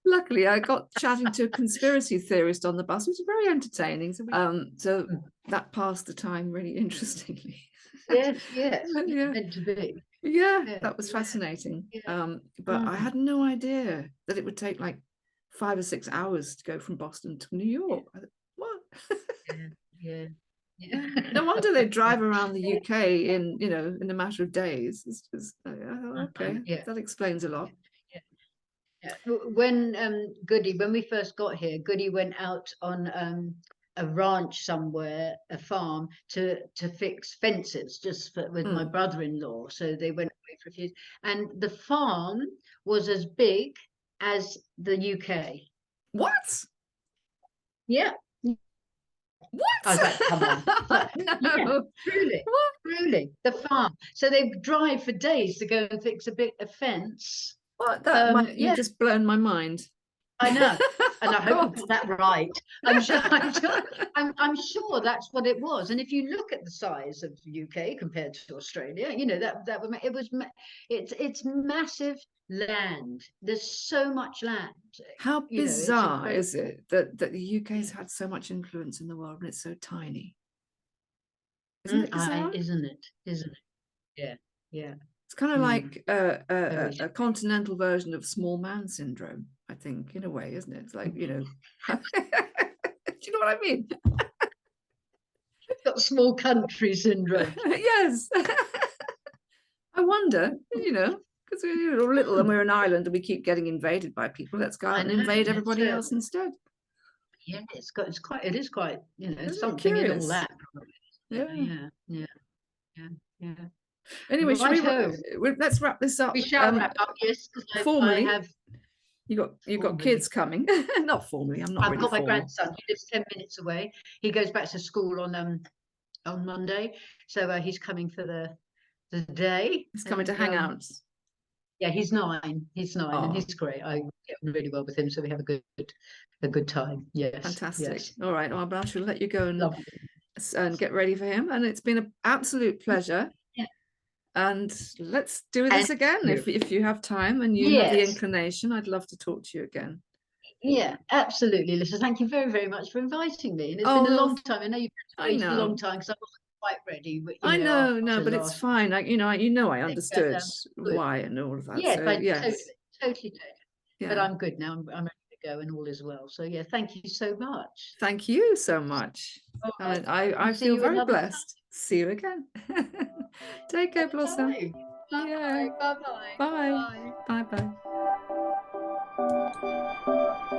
luckily, I got chatting to a conspiracy theorist on the bus, which was very entertaining. So that passed the time really interestingly. Yes, yes. Yeah. Meant to be. Yeah, Yeah, that was yeah, fascinating. yeah. But I had no idea that it would take like 5 or 6 hours to go from Boston to New York. What? Yeah, yeah. No wonder they drive around the UK in a matter of days. It's just okay, Yeah. that explains a lot. Yeah. When Goody, when we first got here, Goody went out on a ranch somewhere, a farm, to fix fences with my brother-in-law. So they went away for a few, and the farm was as big as the UK. What? Yeah. What? I was like, come on. No. Yeah, truly. What? Truly, the farm. So they drive for days to go and fix a fence. What? That Yeah. you've just blown my mind. I know, and I hope I God. got that right. I'm sure that's what it was. And if you look at the size of the UK compared to Australia, you know that would it's massive land. There's so much land. How You know, it's bizarre is incredible. it that the UK's had so much influence in the world and it's so tiny? Isn't it bizarre? Isn't it? Isn't it? Yeah, yeah. It's kind of like Very a continental version of small man syndrome, I think, in a way, isn't it? It's like, do you know what I mean? It's got small country syndrome. Yes. I wonder, because we're little and we're an island and we keep getting invaded by people. Let's go out and invade everybody else instead. Yeah, it is quite, Isn't something in all that. Yeah. Yeah. Anyway, Right, let's wrap this up. we shall wrap up, yes. Formally, I have you've got kids coming. Not formally, I'm not I've really got my formal. grandson. He lives 10 minutes away. He goes back to school on Monday, so he's coming for the day. He's coming to hang out. Yeah, he's 9. He's 9, and he's great. I get on really well with him, so we have a good time. Yes, Fantastic. yes. All right, well, I shall let you go and and get ready for him. And it's been an absolute pleasure. Yeah. And let's do this again if you have time and you have the inclination. I'd love to talk to you again. Yeah, absolutely, Alicia. Thank you very, very much for inviting me. And it's been a long time. I know you've waited a long time because I wasn't quite ready. But, I know, but it's fine. I understood why and all of that. Yes, so, yes. Totally. Yeah. But I'm good now. I'm ready to go and all is well. So yeah, thank you so much. Thank you so much. Right. I feel very blessed. See you again. Take care, Blossom. Bye. Bye. Bye. Bye. Bye.